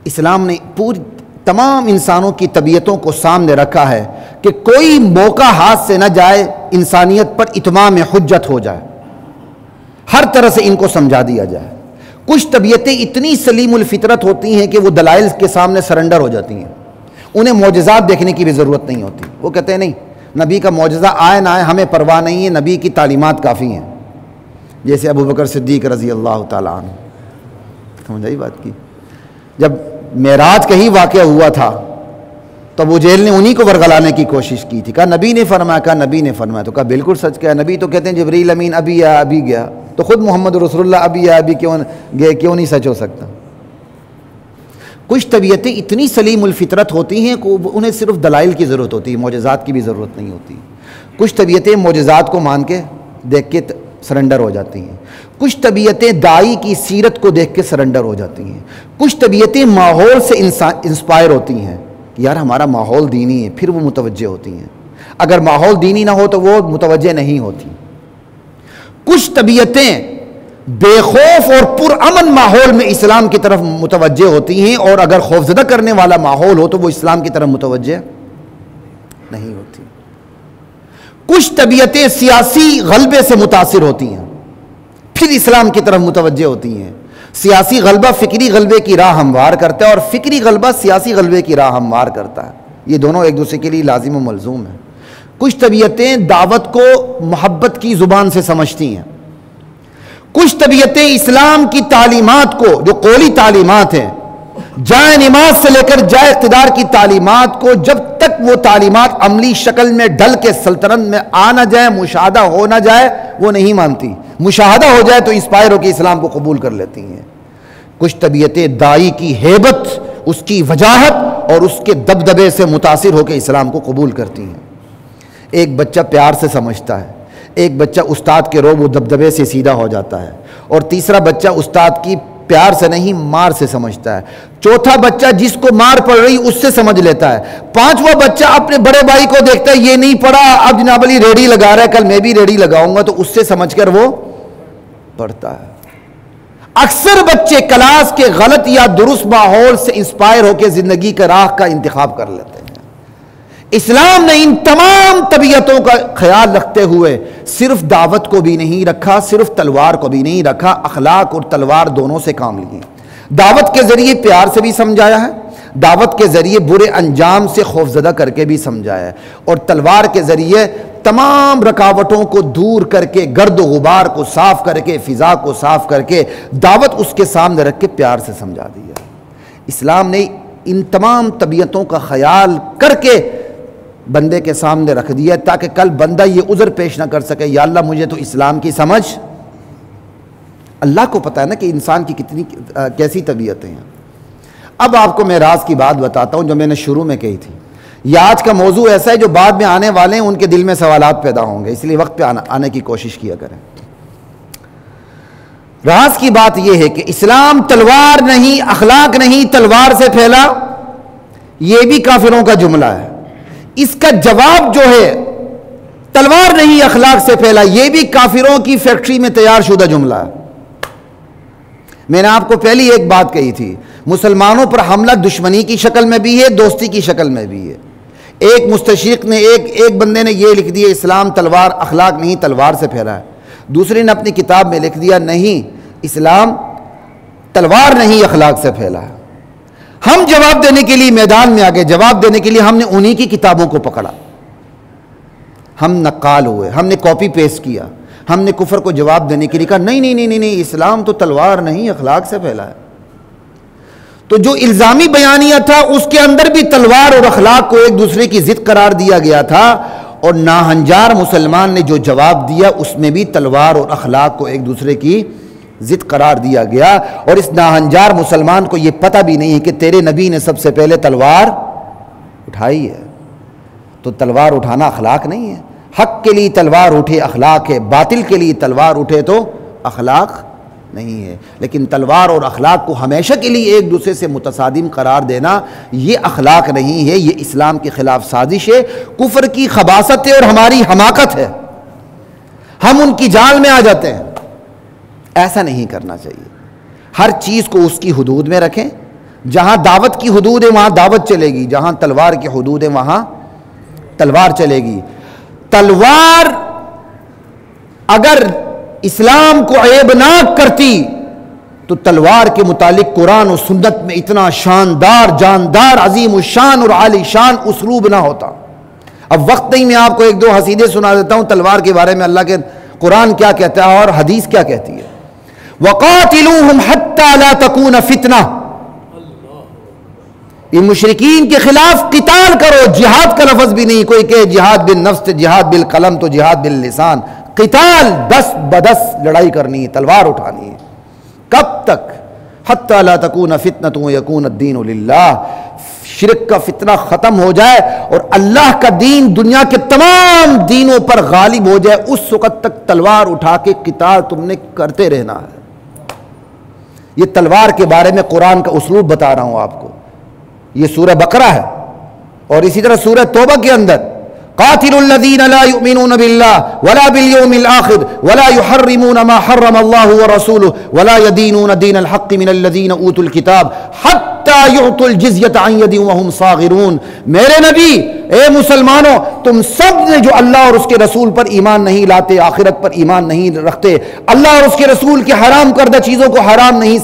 Speaker 1: اسلام نے پوری تمام انسانوں کی طبیعتوں کو سامنے رکھا ہے کہ کوئی موقع ہاتھ سے نہ جائے انسانیت پر اتمام حجت ہو جائے، ہر طرح سے ان کو سمجھا دیا جائے. کچھ طبیعتیں اتنی سلیم الفطرت ہوتی ہیں کہ وہ دلائل کے سامنے سرنڈر ہو جاتی ہیں، انہیں معجزات دیکھنے کی بھی ضرورت نہیں ہوتی. وہ کہتے ہیں نہیں، نبی کا معجزہ آئے نہ آئے ہمیں پرواہ نہیں ہے، نبی کی تعلیمات کافی ہیں. جیسے ابو بکر صدیق رضی اللہ تعالیٰ عنہ. سمجھائی بات کی؟ جب معراج کا ہی واقعہ ہوا تھا تو ابو جہل نے انہی کو ورغلانے کی کوشش کی تھی. کہا نبی نے فرمایا، کہا نبی نے فرمایا. تو کہا بالکل سچ کہا. نبی تو کہتے ہیں جبریل امین ابھی آیا ابھی گیا، تو خود محمد رسول اللہ ابھی آیا ابھی کیوں نہیں سچ ہو سکتا؟ کچھ طبیعتیں اتنی سلیم الفطرت ہوتی ہیں کہ انہیں صرف دلائل کی ضرورت ہوتی ہے، معجزات کی بھی ضرورت نہیں ہوتی. کچھ طبیعتیں معجزات کو مان کے دیکھ کے سرنڈر ہو جاتی ہیں. کچھ طبیعتیں داعی کی سیرت کو دیکھ کے سرنڈر ہو جاتی ہیں. کچھ طبیعتیں ماحول سے انسپائر ہوتی ہیں کہ یار ہمارا ماحول دینی ہے، پھر وہ متوجہ ہوتی ہیں. اگر ماحول دینی نہ ہو تو وہ متوجہ نہیں ہوتی. کچھ طبیعتیں بے خوف اور پرامن ماحول میں اسلام کی طرف متوجہ ہوتی ہیں، اور اگر خوفزدہ کرنے والا ماحول ہو تو وہ اسلام کی طرف متوجہ نہیں ہوتی. کچھ طبیعتیں سیاسی غلبے سے متاثر ہوتی ہیں، پھر اسلام کی طرف متوجہ ہوتی ہیں. سیاسی غلبہ فکری غلبے کی راہ ہموار کرتا ہے، اور فکری غلبہ سیاسی غلبے کی راہ ہموار کرتا ہے. یہ دونوں ایک دوسرے کے لیے لازم و ملزوم ہیں. کچھ طبیعتیں دعوت کو محبت کی زبان سے سمجھتی ہیں. کچھ طبیعتیں اسلام کی تعلیمات کو، جو قولی تعلیمات ہیں، جائے نماز سے لے کر جائے اقتدار کی تعلیمات کو، جب تک وہ تعلیمات عملی شکل میں ڈھل کے سلطنت میں آ نہ جائے، مشاہدہ ہو نہ جائے، وہ نہیں مانتی. مشاہدہ ہو جائے تو انسپائر ہو کے اسلام کو قبول کر لیتی ہیں. کچھ طبیعتیں داعی کی ہیبت، اس کی وجاہت اور اس کے دبدبے سے متاثر ہو کے اسلام کو قبول کرتی ہیں. ایک بچہ پیار سے سمجھتا ہے، ایک بچہ استاد کے روب و دبدبے سے سیدھا ہو جاتا ہے، اور تیسرا بچہ استاد کی پیار سے نہیں مار سے سمجھتا ہے. چوتھا بچہ جس کو مار پڑ رہی اس سے سمجھ لیتا ہے. پانچواں بچہ اپنے بڑے بھائی کو دیکھتا ہے، یہ نہیں پڑھا، اب جناب علی ریڑھی لگا رہا ہے، کل میں بھی ریڑھی لگاؤں گا، تو اس سے سمجھ کر وہ پڑھتا ہے. اکثر بچے کلاس کے غلط یا درست ماحول سے انسپائر ہو کے زندگی کا راہ کا انتخاب کر لیتے ہیں. اسلام نے ان تمام طبیعتوں کا خیال رکھتے ہوئے صرف دعوت کو بھی نہیں رکھا، صرف تلوار کو بھی نہیں رکھا، اخلاق اور تلوار دونوں سے کام لیے. دعوت کے ذریعے پیار سے بھی سمجھایا ہے، دعوت کے ذریعے برے انجام سے خوفزدہ کر کے بھی سمجھایا ہے، اور تلوار کے ذریعے تمام رکاوٹوں کو دور کر کے، گرد و غبار کو صاف کر کے، فضا کو صاف کر کے دعوت اس کے سامنے رکھ کے پیار سے سمجھا دیا. اسلام نے ان تمام طبیعتوں کا خیال کر کے بندے کے سامنے رکھ دیا تاکہ کل بندہ یہ عذر پیش نہ کر سکے، یا اللہ مجھے تو اسلام کی سمجھ. اللہ کو پتہ ہے نا کہ انسان کی کیسی طبیعتیں ہیں. اب آپ کو میں راز کی بات بتاتا ہوں جو میں نے شروع میں کہی تھی. یہ آج کا موضوع ایسا ہے جو بعد میں آنے والے ہیں ان کے دل میں سوالات پیدا ہوں گے، اس لیے وقت پہ آنے کی کوشش کیا کریں. راز کی بات یہ ہے کہ اسلام تلوار نہیں، اخلاق نہیں، تلوار سے پھیلا، یہ بھی کافروں کا جملہ ہے. اس کا جواب جو ہے تلوار نہیں اخلاق سے پھیلا، یہ بھی کافروں کی فیکٹری میں تیار شدہ جملہ ہے. میں نے آپ کو پہلی ایک بات کہی تھی، مسلمانوں پر حملہ دشمنی کی شکل میں بھی ہے، دوستی کی شکل میں بھی ہے۔ ایک مستشرق نے ایک بندے نے یہ لکھ دیا اسلام تلوار اخلاق نہیں تلوار سے پھیلا ہے، دوسرے نے اپنی کتاب میں لکھ دیا نہیں اسلام تلوار نہیں اخلاق سے پھیلا ہے۔ ہم جواب دینے کے لیے میدان میں آگے، جواب دینے کے لیے ہم نے انہی کی کتابوں کو پکڑا، ہم نقال ہوئے، ہم نے کاپی پیسٹ کیا، ہم نے کفر کو جواب دینے کے لیے کہا نہیں نہیں نہیں نہیں اسلام تو تلوار نہیں اخلاق سے پھیلا ہے۔ تو جو الزامی بیانیہ تھا اس کے اندر بھی تلوار اور اخلاق کو ایک دوسرے کی ضد قرار دیا گیا تھا، اور ناہنجار مسلمان نے جو جواب دیا اس میں بھی تلوار اور اخلاق کو ایک دوسرے کی ضد قرار دیا گیا، اور اس ناہنجار مسلمان کو یہ پتہ بھی نہیں ہے کہ تیرے نبی نے سب سے پہلے تلوار اٹھائی ہے۔ تو تلوار اٹھانا اخلاق نہیں ہے، حق کے لیے تلوار اٹھے اخلاق ہے، باطل کے لیے تلوار اٹھے تو اخلاق نہیں ہے۔ لیکن تلوار اور اخلاق کو ہمیشہ کے لیے ایک دوسرے سے متصادم قرار دینا یہ اخلاق نہیں ہے، یہ اسلام کے خلاف سازش ہے، کفر کی خباثت ہے اور ہماری حماقت ہے، ہم ان کی جال میں آ جاتے ہیں۔ ایسا نہیں کرنا چاہیے، ہر چیز کو اس کی حدود میں رکھیں، جہاں دعوت کی حدود ہے وہاں دعوت چلے گی، جہاں تلوار کی حدود ہے وہاں تلوار چلے گی۔ تلوار اگر اسلام کو عیبناک کرتی تو تلوار کے متعلق قرآن و سنت میں اتنا شاندار جاندار عظیم الشان اور عالی شان اسلوب نہ ہوتا۔ اب وقت نہیں، میں آپ کو ایک دو حسیدے سنا دیتا ہوں تلوار کے بارے میں، اللہ کے قرآن کیا کہتا ہے اور حدیث کیا کہتی ہے۔ وَقَاتِلُوهُمْ حَتَّى لَا تَكُونَ فِتْنَةٌ، ان مشرکین کے خلاف قتال کرو، جہاد کا لفظ بھی نہیں، کوئی کہ جہاد بالنفس، جہاد بالقلم تو جہاد باللسان، قتال دس بدس لڑائی کرنی ہے، تلوار اٹھانی ہے۔ کب تک؟ حتی لا تکون فتنۃ ویکون الدین للہ، شرک کا فتنہ ختم ہو جائے اور اللہ کا دین دنیا کے تمام دینوں پر غالب ہو جائے، اس وقت تک تلوار اٹھا کے قتال تم نے کرتے رہنا ہے۔ یہ تلوار کے بارے میں قرآن کا اسلوب بتا رہا ہوں آپ کو، یہ سورہ بقرہ ہے، اور اسی طرح سورہ توبہ کے اندر قاتل الذین لا یؤمنون باللہ ولا بالیوم الآخر ولا یحرمون ما حرم اللہ ورسولہ ولا یدینون دین الحق من الذین اوتوا الکتاب حتی یعطوا الجزیۃ عن ید وہم صاغرون۔ میرے نبی، اے مسلمانوں، تم سب نے جو اللہ اور اس کے رسول پر ایمان نہیں لاتے، آخرت پر ایمان نہیں رکھتے، اللہ اور اس کے رسول کے حرام کردہ چیزوں کو حرام نہیں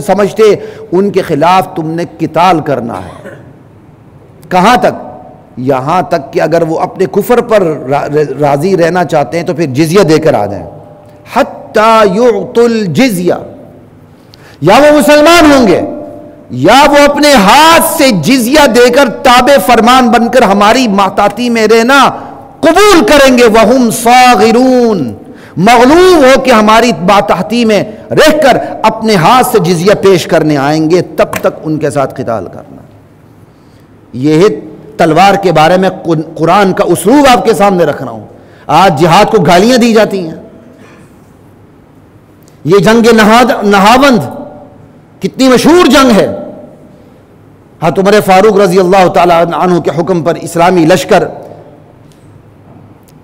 Speaker 1: سمجھتے، ان کے خلاف تم نے قتال کرنا ہے۔ کہاں تک؟ یہاں تک کہ اگر وہ اپنے کفر پر راضی رہنا چاہتے ہیں تو پھر جزیہ دے کر آ جائیں۔ حتی یعطوا الجزیہ، یا وہ مسلمان ہوں گے یا وہ اپنے ہاتھ سے جزیہ دے کر تابع فرمان بن کر ہماری محتاطی میں رہنا قبول کریں گے، وہم صاغرون، مغلوب ہو کے ہماری ماتحتی میں رہ کر اپنے ہاتھ سے جزیہ پیش کرنے آئیں گے، تب تک ان کے ساتھ قتال کرنا۔ یہ ہے تلوار کے بارے میں قرآن کا اسلوب آپ کے سامنے رکھ رہا ہوں۔ آج جہاد کو گالیاں دی جاتی ہیں، یہ جنگ نہاوند کتنی مشہور جنگ ہے، حضرت عمر فاروق رضی اللہ تعالی عنہ کے حکم پر اسلامی لشکر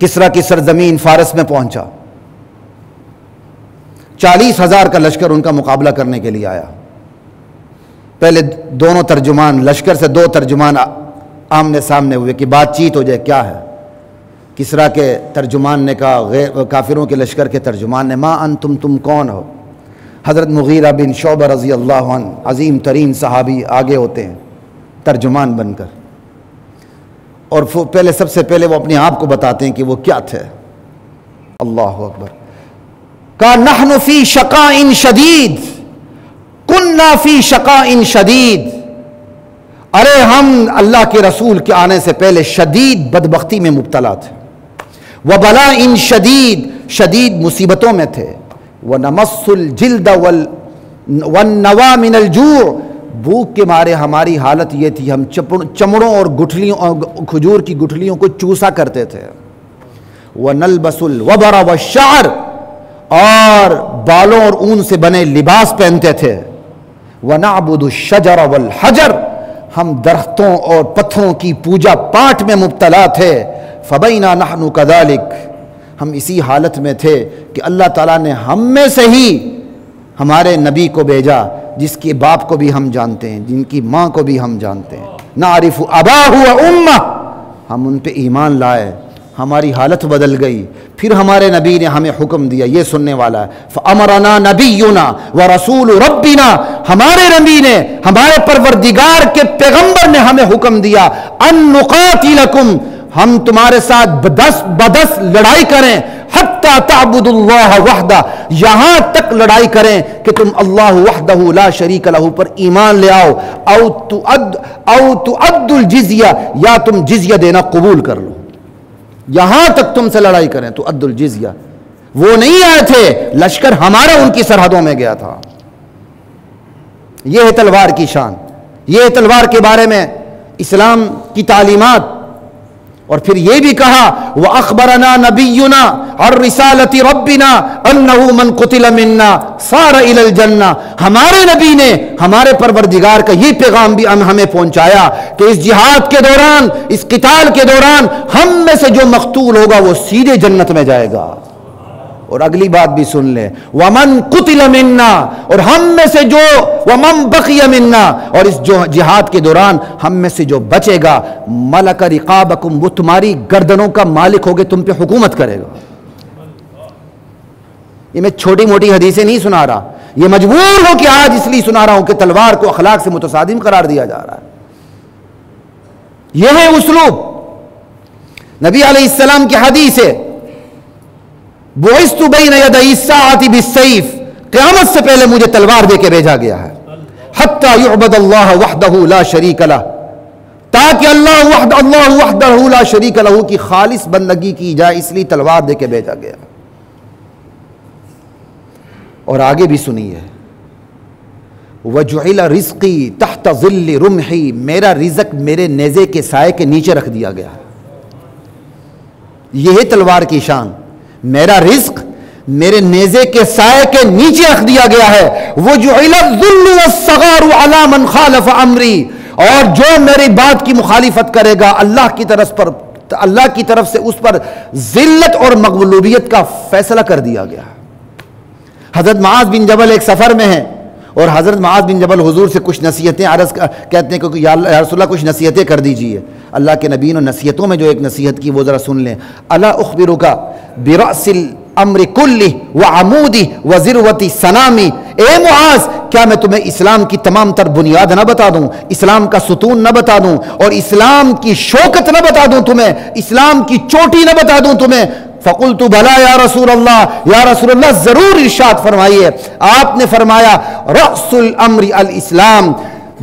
Speaker 1: کسرا کی سرزمین فارس میں پہنچا، 40,000 کا لشکر ان کا مقابلہ کرنے کے لیے آیا۔ پہلے دونوں ترجمان، لشکر سے 2 ترجمان آمنے سامنے ہوئے کہ بات چیت ہو جائے، کیا ہے؟ کسرا کے ترجمان نے کہا، کافروں کے لشکر کے ترجمان نے، ما انتم، تم کون ہو؟ حضرت مغیرہ بن شعبہ رضی اللہ عنہ، عظیم ترین صحابی، آگے ہوتے ہیں ترجمان بن کر، اور پہلے سب سے پہلے وہ اپنے آپ کو بتاتے ہیں کہ وہ کیا تھے۔ اللہ اکبر۔ کہا نحن فی شقاء شدید، کننا فی شقاء شدید، ارے ہم اللہ کے رسول کے آنے سے پہلے شدید بدبختی میں مبتلا تھے، وبلاء شدید، شدید مصیبتوں میں تھے، ونمس الجلد والنوى من الجوع، بھوک کے مارے ہماری حالت یہ تھی، ہم چمڑوں اور گٹھلیوں، کھجور کی گٹھلیوں کو چوسا کرتے تھے، ونلبس الوبر والشعر، اور بالوں اور اون سے بنے لباس پہنتے تھے، ونعبد الشجر والحجر، ہم درختوں اور پتھروں کی پوجا پاٹ میں مبتلا تھے، فبینا نحن کذالک، ہم اسی حالت میں تھے کہ اللہ تعالیٰ نے ہم میں سے ہی ہمارے نبی کو بھیجا جس کے باپ کو بھی ہم جانتے ہیں، جن کی ماں کو بھی ہم جانتے ہیں، نعرف اباہ و امہ، ہم ان پہ ایمان لائے، ہماری حالت بدل گئی، پھر ہمارے نبی نے ہمیں حکم دیا، یہ سننے والا ہے، فَأَمَرَنَا نَبِيُّنَا وَرَسُولُ رَبِّنَا، ہمارے نبی نے، ہمارے پروردگار کے پیغمبر نے ہمیں حکم دیا، أَن نُقَاتِلَكُمْ، ہم تمہارے ساتھ بدس لڑائی کریں، حَتَّى تَعْبُدُوا اللَّهَ وَحْدَهُ، یہاں تک لڑائی کریں کہ تم اللہ وحدہ لا شریک لہ پر ایمان لے آؤ، او تؤدوا الجزیہ، یا تم جزیہ دینا قبول کر لو، یہاں تک تم سے لڑائی کریں تو ادو الجزیہ۔ وہ نہیں آئے تھے، لشکر ہمارا ان کی سرحدوں میں گیا تھا۔ یہ ہے تلوار کی شان، یہ ہے تلوار کے بارے میں اسلام کی تعلیمات۔ اور پھر یہ بھی کہا وَأَخْبَرَنَا نَبِيُّنَا عَنْ رِسَالَةِ رَبِّنَا أَنَّهُ مَنْ قُتِلَ مِنَّا صَارَ إِلَى الْجَنَّةِ، ہمارے نبی نے ہمارے پروردگار کا یہ پیغام بھی ہمیں پہنچایا کہ اس جہاد کے دوران، اس قتال کے دوران ہم میں سے جو مقتول ہوگا وہ سیدھے جنت میں جائے گا۔ اور اگلی بات بھی سن لیں، وَمَنْ قُتِلَ مِنَّا، اور ہم میں سے جو، وَمَنْ بَقِيَ مِنَّا، اور اس جو جہاد کے دوران ہم میں سے جو بچے گا، مَلَكَ رِقَابَكُمْ، وہ تمہاری گردنوں کا مالک ہوگے، تم پہ حکومت کرے گا۔ یہ میں چھوٹی موٹی حدیثیں نہیں سنا رہا، یہ مجبور ہو کہ آج اس لیے سنا رہا ہوں کہ تلوار کو اخلاق سے متصادم قرار دیا جا رہا ہے۔ یہ ہے اسلوب۔ نبی علیہ السلام کی حدیث ہے، بعثت بین یدی الساعۃ بالسیف، قیامت سے پہلے مجھے تلوار دے کے بھیجا گیا ہے، حتی یعبد اللہ وحدہ لا شریک لہ، تاکہ اللہ وحدہ لا شریک لہ کی خالص بندگی کی جائے، اس لیے تلوار دے کے بھیجا گیا۔ اور آگے بھی سنیے، وَجُعِلَ رِزْقِي تَحْتَ ظِلِّ رُمْحِي، میرا رزق میرے نیزے کے سائے کے نیچے رکھ دیا گیا۔ یہ ہے تلوار کی شان، میرا رزق میرے نیزے کے سائے کے نیچے رکھ دیا گیا ہے۔ وَجُعِلَ الذُّلُّ وَالصَّغَارُ عَلَى مَنْ خَالَفَ أَمْرِي، اور جو میری بات کی مخالفت کرے گا، اللہ کی طرف سے اس پر ذلت اور مغلوبیت کا فیصلہ کر دیا گیا۔ حضرت معاذ بن جبل ایک سفر میں ہیں، اور حضرت معاذ بن جبل حضور سے کچھ نصیحتیں کہتے ہیں کہ یا رسول اللہ کچھ نصیحتیں کر دیجئے۔ اللہ کے نبی نے نصیحتوں میں جو ایک نصیحت کی وہ ذرا سن لیں۔ الا اخبرک برأس الامر کلہ وعمودہ وذروۃ سنامہ، اے معاذ کیا میں تمہیں اسلام کی تمام تر بنیاد نہ بتا دوں، اسلام کا ستون نہ بتا دوں، اور اسلام کی شوکت نہ بتا دوں تمہیں، اسلام کی چوٹی نہ بتا دوں تمہیں؟ فقلت بلا یا رسول اللہ، یا رسول اللہ ضرور ارشاد فرمائیے۔ آپ نے فرمایا رأس الامر الاسلام،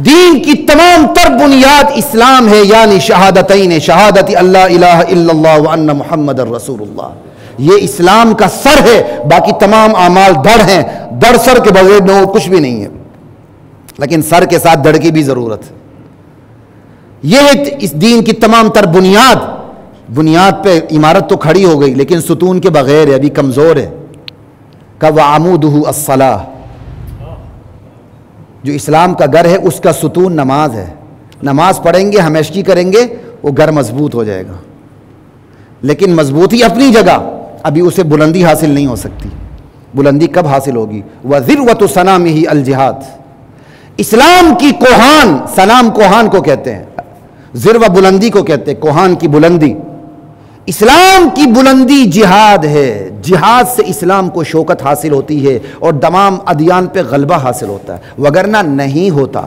Speaker 1: دین کی تمام تر بنیاد اسلام ہے، یعنی شہادتین، شہادت اللہ الہ الا اللہ وان محمد رسول اللہ، یہ اسلام کا سر ہے، باقی تمام اعمال دڑ ہیں، دڑ سر کے بغیر میں کچھ بھی نہیں ہے، لیکن سر کے ساتھ دڑ کی بھی ضرورت ہے۔ یہ ہے اس دین کی تمام تر بنیاد۔ بنیاد پہ عمارت تو کھڑی ہو گئی لیکن ستون کے بغیر ہے، ابھی کمزور ہے۔ وَعَمُودُهُ الصَّلَاةُ، جو اسلام کا گھر ہے اس کا ستون نماز ہے، نماز پڑھیں گے، ہمیشگی کریں گے، وہ گھر مضبوط ہو جائے گا۔ لیکن مضبوطی اپنی جگہ، ابھی اسے بلندی حاصل نہیں ہو سکتی۔ بلندی کب حاصل ہوگی؟ وَذِرْوَةُ سَنَامِهِ الْجِهَادُ، اسلام کی کوہان، سلام کوہان کو کہتے ہیں، ذروہ بلندی کو کہتے ہیں، کوہان کی بلندی۔ اسلام کی بلندی جہاد ہے، جہاد سے اسلام کو شوکت حاصل ہوتی ہے اور تمام ادیان پہ غلبہ حاصل ہوتا ہے، وگرنہ نہیں ہوتا۔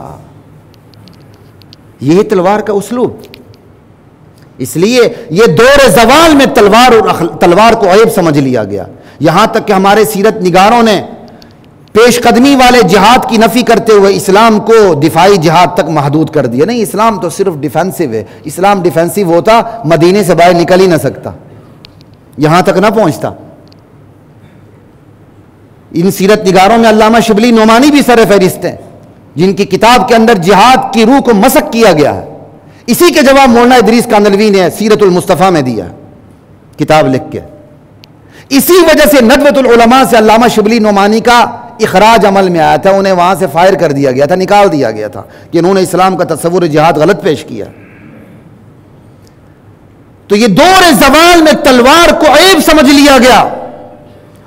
Speaker 1: یہ تلوار کا اسلوب۔ اس لیے یہ دور زوال میں تلوار کو عیب سمجھ لیا گیا، یہاں تک کہ ہمارے سیرت نگاروں نے پیش قدمی والے جہاد کی نفی کرتے ہوئے اسلام کو دفاعی جہاد تک محدود کر دیا۔ نہیں، اسلام تو صرف ڈیفینسو ہے، اسلام ڈیفینسو ہوتا مدینے سے باہر نکل ہی نہ سکتا، یہاں تک نہ پہنچتا۔ ان سیرت نگاروں میں علامہ شبلی نعمانی بھی سر فہرست ہیں، جن کی کتاب کے اندر جہاد کی روح کو مسخ کیا گیا ہے۔ اسی کے جواب مولانا ادریس کاندھلوی نے سیرت المصطفیٰ میں دیا کتاب لکھ کے۔ اسی وجہ سے ندوۃ العلماء سے علامہ شبلی نعمانی کا اخراج عمل میں آیا تھا، انہیں وہاں سے فائر کر دیا گیا تھا، نکال دیا گیا تھا کہ انہوں نے اسلام کا تصور جہاد غلط پیش کیا۔ تو یہ دور زوال میں تلوار کو عیب سمجھ لیا گیا،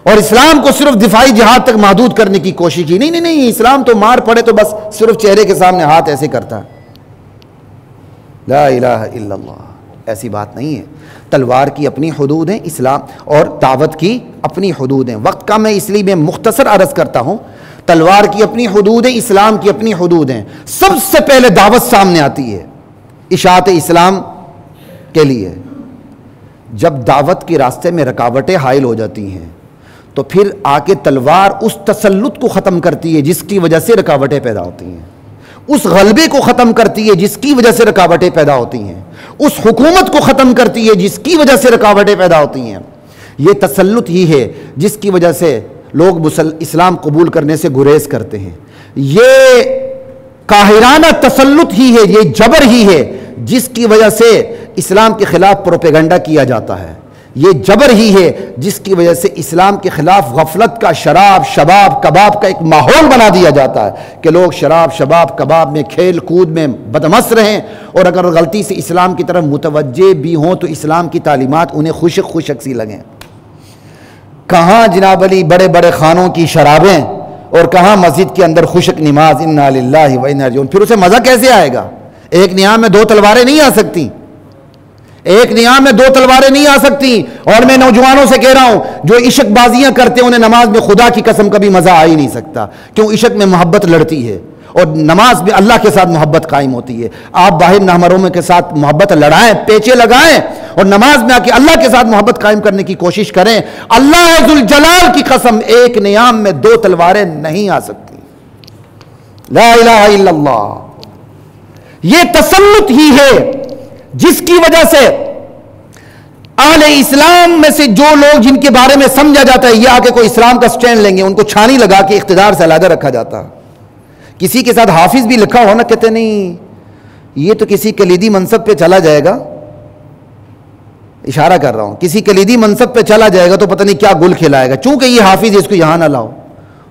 Speaker 1: اور اسلام کو صرف دفاعی جہاد تک محدود کرنے کی کوشش کی. نہیں, اسلام تو مار پڑے تو بس صرف چہرے کے سامنے ہاتھ ایسے کرتا ہے. لا الہ الا اللہ. ایسی بات نہیں ہے. تلوار کی اپنی حدود ہیں اسلام، اور دعوت کی اپنی حدود ہیں. وقت کا میں اس لیے میں مختصر عرض کرتا ہوں. تلوار کی اپنی حدود ہیں، اسلام کی اپنی حدود ہیں. سب سے پہلے دعوت سامنے آتی ہے اشاعت اسلام کے لیے. جب دعوت کے راستے میں رکاوٹیں حائل ہو جاتی ہیں تو پھر آ کے تلوار اس تسلط کو ختم کرتی ہے جس کی وجہ سے رکاوٹیں پیدا ہوتی ہیں، اس غلبے کو ختم کرتی ہے جس کی وجہ سے رکاوٹیں پیدا ہوتی ہیں، اس حکومت کو ختم کرتی ہے جس کی وجہ سے رکاوٹیں پیدا ہوتی ہیں. یہ تسلط ہی ہے جس کی وجہ سے لوگ اسلام قبول کرنے سے گریز کرتے ہیں. یہ قاہرانہ تسلط ہی ہے، یہ جبر ہی ہے جس کی وجہ سے اسلام کے خلاف پروپیگنڈا کیا جاتا ہے. یہ جبر ہی ہے جس کی وجہ سے اسلام کے خلاف غفلت کا، شراب، شباب، کباب کا ایک ماحول بنا دیا جاتا ہے کہ لوگ شراب، شباب، کباب میں، کھیل کود میں بدمست رہیں، اور اگر غلطی سے اسلام کی طرف متوجہ بھی ہوں تو اسلام کی تعلیمات انہیں خوشک سی لگیں. کہاں جناب علی بڑے بڑے خانوں کی شرابیں اور کہاں مسجد کے اندر خشک نماز. انا للہ و انا راجعون. پھر اسے مزہ کیسے آئے گا؟ ایک نیام میں دو تلواریں نہیں آ سکتی، ایک نیام میں دو تلواریں نہیں آ سکتی. اور میں نوجوانوں سے کہہ رہا ہوں جو عشق بازیاں کرتے ہیں انہیں نماز میں خدا کی قسم کبھی مزہ آ ہی نہیں سکتا، کیوں؟ عشق میں محبت لڑتی ہے اور نماز میں اللہ کے ساتھ محبت قائم ہوتی ہے. آپ باہر نامحرموں کے ساتھ محبت لڑائیں، پیچے لگائیں، اور نماز میں آ کے اللہ کے ساتھ محبت قائم کرنے کی کوشش کریں. اللہ ذوالجلال کی قسم ایک نیام میں دو تلواریں نہیں آ سکتی. لا الہ الا اللہ. یہ تسلط ہی ہے جس کی وجہ سے اہل اسلام میں سے جو لوگ جن کے بارے میں سمجھا جاتا ہے یہ آ کے کوئی اسلام کا سٹینڈ لیں گے، ان کو چھانی لگا کے اقتدار سے علیحدہ رکھا جاتا. کسی کے ساتھ حافظ بھی لکھا ہو نا، کہتے نہیں یہ تو کسی کلیدی منصب پہ چلا جائے گا، اشارہ کر رہا ہوں، کسی کلیدی منصب پہ چلا جائے گا تو پتہ نہیں کیا گل کھلائے گا، چونکہ یہ حافظ ہے اس کو یہاں نہ لاؤ.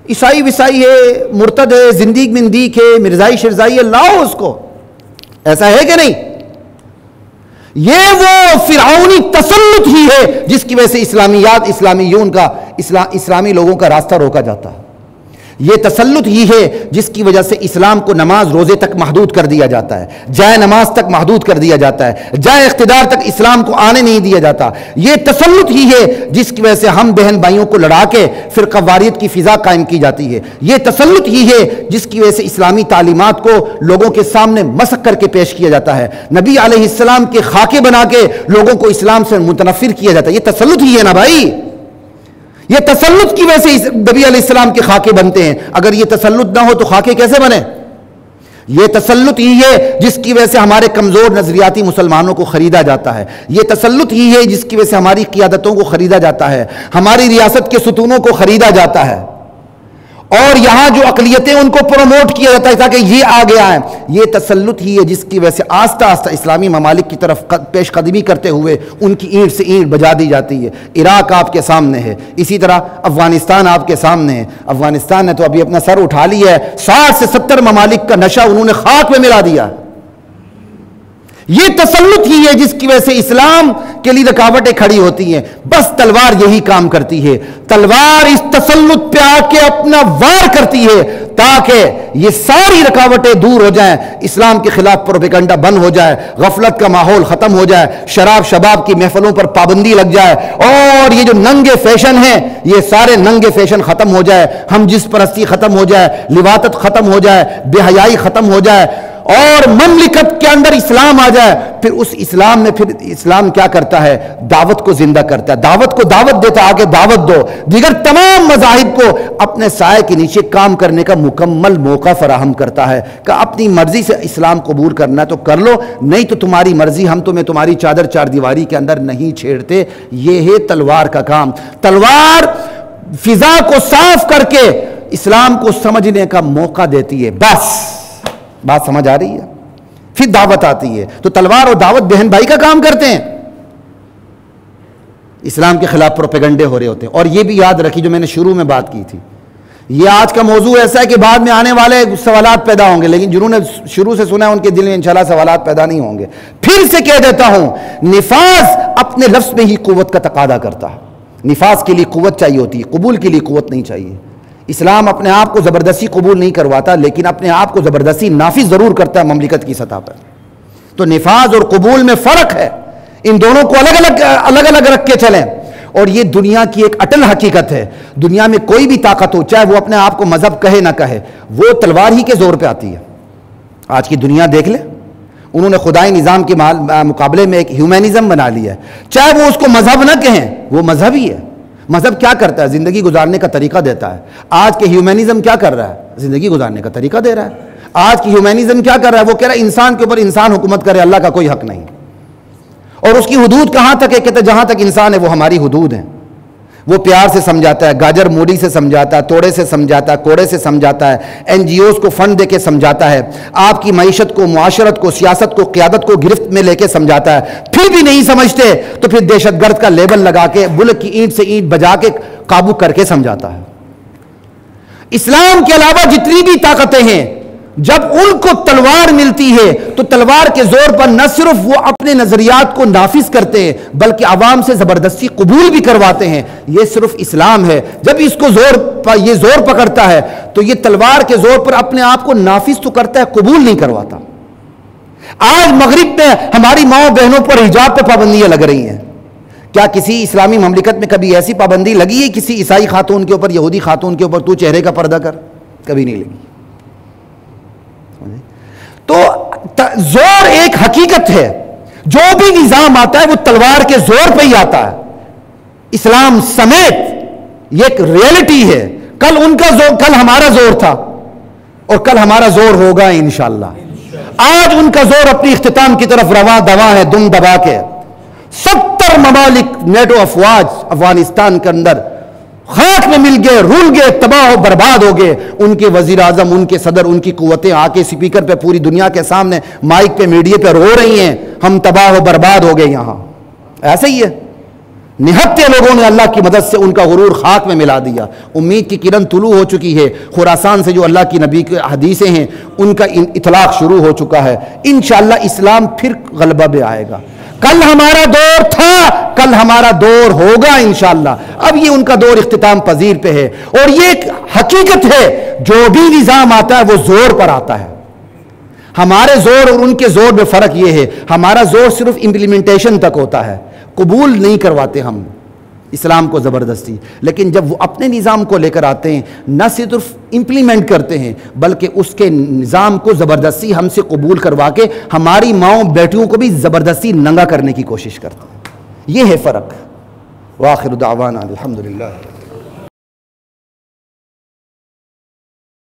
Speaker 1: عیسائی وسائی ہے، مرتد ہے، زندیق مندیق ہے، مرزائی شرزائی ہے، لاؤ اس کو. ایسا ہے کہ نہیں؟ یہ وہ فرعونی تسلط ہی ہے جس کی وجہ سے اسلامیات، اسلامیون کا، اسلامی لوگوں کا راستہ روکا جاتا ہے. یہ تسلط ہی ہے جس کی وجہ سے اسلام کو نماز روزے تک محدود کر دیا جاتا ہے، جائے نماز تک محدود کر دیا جاتا ہے، جائے اقتدار تک اسلام کو آنے نہیں دیا جاتا. یہ تسلط ہی ہے جس کی وجہ سے ہم بہن بھائیوں کو لڑا کے فرقہ واریت کی فضا قائم کی جاتی ہے. یہ تسلط ہی ہے جس کی وجہ سے اسلامی تعلیمات کو لوگوں کے سامنے مسخ کر کے پیش کیا جاتا ہے، نبی علیہ السلام کے خاکے بنا کے لوگوں کو اسلام سے متنفر کیا جاتا ہے. یہ تسلط ہی ہے نا بھائی. یہ تسلط کی وجہ سے نبی علیہ السلام کے خاکے بنتے ہیں. اگر یہ تسلط نہ ہو تو خاکے کیسے بنے؟ یہ تسلط ہی ہے جس کی وجہ سے ہمارے کمزور نظریاتی مسلمانوں کو خریدا جاتا ہے. یہ تسلط ہی ہے جس کی وجہ سے ہماری قیادتوں کو خریدا جاتا ہے، ہماری ریاست کے ستونوں کو خریدا جاتا ہے، اور یہاں جو اقلیتیں ان کو پروموٹ کیا جاتا ہے تاکہ یہ آگے آئیں. یہ تسلط ہی ہے جس کی وجہ سے آہستہ آہستہ اسلامی ممالک کی طرف پیش قدمی کرتے ہوئے ان کی اینٹ سے اینٹ بجا دی جاتی ہے. عراق آپ کے سامنے ہے، اسی طرح افغانستان آپ کے سامنے ہے. افغانستان نے تو ابھی اپنا سر اٹھا لیا ہے، 60 سے 70 ممالک کا نشہ انہوں نے خاک میں ملا دیا. یہ تسلط ہی ہے جس کی وجہ سے اسلام کے لیے رکاوٹیں کھڑی ہوتی ہیں. بس تلوار یہی کام کرتی ہے، تلوار اس تسلط پہ آ کے اپنا وار کرتی ہے تاکہ یہ ساری رکاوٹیں دور ہو جائیں، اسلام کے خلاف پروپیگنڈا بند ہو جائے، غفلت کا ماحول ختم ہو جائے، شراب شباب کی محفلوں پر پابندی لگ جائے، اور یہ جو ننگے فیشن ہیں یہ سارے ننگے فیشن ختم ہو جائے، ہم جس پرستی ختم ہو جائے، لواطت ختم ہو جائے، بے حیائی ختم ہو جائے، اور مملکت کے اندر اسلام آ جائے. پھر اس اسلام میں پھر اسلام کیا کرتا ہے؟ دعوت کو زندہ کرتا ہے، دعوت کو دعوت دیتا ہے، آگے دعوت دو. دیگر تمام مذاہب کو اپنے سائے کے نیچے کام کرنے کا مکمل موقع فراہم کرتا ہے کہ اپنی مرضی سے اسلام قبول کرنا ہے تو کر لو، نہیں تو تمہاری مرضی، ہم تمہیں تمہاری چادر چار دیواری کے اندر نہیں چھیڑتے. یہ ہے تلوار کا کام. تلوار فضا کو صاف کر کے اسلام کو سمجھنے کا موقع دیتی ہے. بس بات سمجھ آ رہی ہے؟ پھر دعوت آتی ہے تو تلوار اور دعوت بہن بھائی کا کام کرتے ہیں. اسلام کے خلاف پروپیگنڈے ہو رہے ہوتے ہیں. اور یہ بھی یاد رکھی جو میں نے شروع میں بات کی تھی، یہ آج کا موضوع ایسا ہے کہ بعد میں آنے والے سوالات پیدا ہوں گے، لیکن جنہوں نے شروع سے سنا ہے ان کے دل میں انشاءاللہ سوالات پیدا نہیں ہوں گے. پھر سے کہہ دیتا ہوں، نفاذ اپنے لفظ میں ہی قوت کا تقاضا کرتا ہے. نفاذ کے لیے قوت چاہیے ہوتی ہے، قبول کے لیے قوت نہیں چاہیے۔ اسلام اپنے آپ کو زبردستی قبول نہیں کرواتا، لیکن اپنے آپ کو زبردستی نافذ ضرور کرتا ہے مملکت کی سطح پر۔ تو نفاذ اور قبول میں فرق ہے، ان دونوں کو الگ الگ رکھ کے چلیں۔ اور یہ دنیا کی ایک اٹل حقیقت ہے، دنیا میں کوئی بھی طاقت ہو، چاہے وہ اپنے آپ کو مذہب کہے نہ کہے، وہ تلوار ہی کے زور پہ آتی ہے۔ آج کی دنیا دیکھ لیں، انہوں نے خدائی نظام کے مقابلے میں ایک ہیومنزم بنا لیا ہے، چاہے وہ اس کو مذہب نہ کہیں، وہ مذہب ہی ہے۔ مذہب کیا کرتا ہے؟ زندگی گزارنے کا طریقہ دیتا ہے۔ آج کے ہیومنزم کیا کر رہا ہے؟ زندگی گزارنے کا طریقہ دے رہا ہے۔ آج کی ہیومنزم کیا کر رہا ہے؟ وہ کہہ رہا ہے انسان کے اوپر انسان حکومت کرے، اللہ کا کوئی حق نہیں۔ اور اس کی حدود کہاں تک ہے؟ کہتے ہیں جہاں تک انسان ہے وہ ہماری حدود ہیں۔ وہ پیار سے سمجھاتا ہے، گاجر مولی سے سمجھاتا ہے، توڑے سے سمجھاتا ہے، کوڑے سے سمجھاتا ہے، NGOs کو فنڈ دے کے سمجھاتا ہے، آپ کی معیشت کو، معاشرت کو، سیاست کو، قیادت کو گرفت میں لے کے سمجھاتا ہے۔ پھر بھی نہیں سمجھتے تو پھر دہشت گرد کا لیبل لگا کے، ملک کی اینٹ سے اینٹ بجا کے قابو کر کے سمجھاتا ہے۔ اسلام کے علاوہ جتنی بھی طاقتیں ہیں، جب ان کو تلوار ملتی ہے تو تلوار کے زور پر نہ صرف وہ اپنے نظریات کو نافذ کرتے ہیں بلکہ عوام سے زبردستی قبول بھی کرواتے ہیں۔ یہ صرف اسلام ہے، جب اس کو یہ زور پکڑتا ہے تو یہ تلوار کے زور پر اپنے آپ کو نافذ تو کرتا ہے، قبول نہیں کرواتا۔ آج مغرب میں ہماری ماؤں بہنوں پر حجاب پہ پابندیاں لگ رہی ہیں، کیا کسی اسلامی مملکت میں کبھی ایسی پابندی لگی ہے کسی عیسائی خاتون کے اوپر، یہودی خاتون کے اوپر، تو چہرے کا پردہ کر؟ کبھی نہیں لگی۔ تو زور ایک حقیقت ہے، جو بھی نظام آتا ہے وہ تلوار کے زور پہ ہی آتا ہے، اسلام سمیت یہ ایک ریئلٹی ہے۔ کل ان کا زور، کل ہمارا زور تھا اور کل ہمارا زور ہوگا انشاءاللہ۔ آج ان کا زور اپنی اختتام کی طرف رواں دواں ہے، دم دبا کے 70 ممالک نیٹو افواج افغانستان کے اندر خاک میں مل گئے، رول گئے، تباہ و برباد ہو گئے۔ ان کے وزیر اعظم، ان کے صدر، ان کی قوتیں آ کے سپیکر پہ پوری دنیا کے سامنے مائک پہ میڈیا پہ رو رہی ہیں، ہم تباہ و برباد ہو گئے یہاں۔ ایسے ہی ہے، نہتے لوگوں نے اللہ کی مدد سے ان کا غرور خاک میں ملا دیا۔ امید کی کرن طلوع ہو چکی ہے، خراسان سے جو اللہ کی نبی کی حدیثیں ہیں ان کا اطلاق شروع ہو چکا ہے۔ انشاءاللہ اسلام پھر غلبہ میں آئے گا۔ کل ہمارا دور تھا، کل ہمارا دور ہوگا انشاءاللہ۔ اب یہ ان کا دور اختتام پذیر پہ ہے، اور یہ ایک حقیقت ہے، جو بھی نظام آتا ہے وہ زور پر آتا ہے۔ ہمارے زور اور ان کے زور میں فرق یہ ہے، ہمارا زور صرف امپلیمنٹیشن تک ہوتا ہے، قبول نہیں کرواتے ہم اسلام کو زبردستی۔ لیکن جب وہ اپنے نظام کو لے کر آتے ہیں، نہ صرف امپلیمنٹ کرتے ہیں بلکہ اس کے نظام کو زبردستی ہم سے قبول کروا کے ہماری ماؤں بیٹیوں کو بھی زبردستی ننگا کرنے کی کوشش کرتے ہیں۔ یہ ہے فرق۔ وآخر دعوانا الحمدللہ۔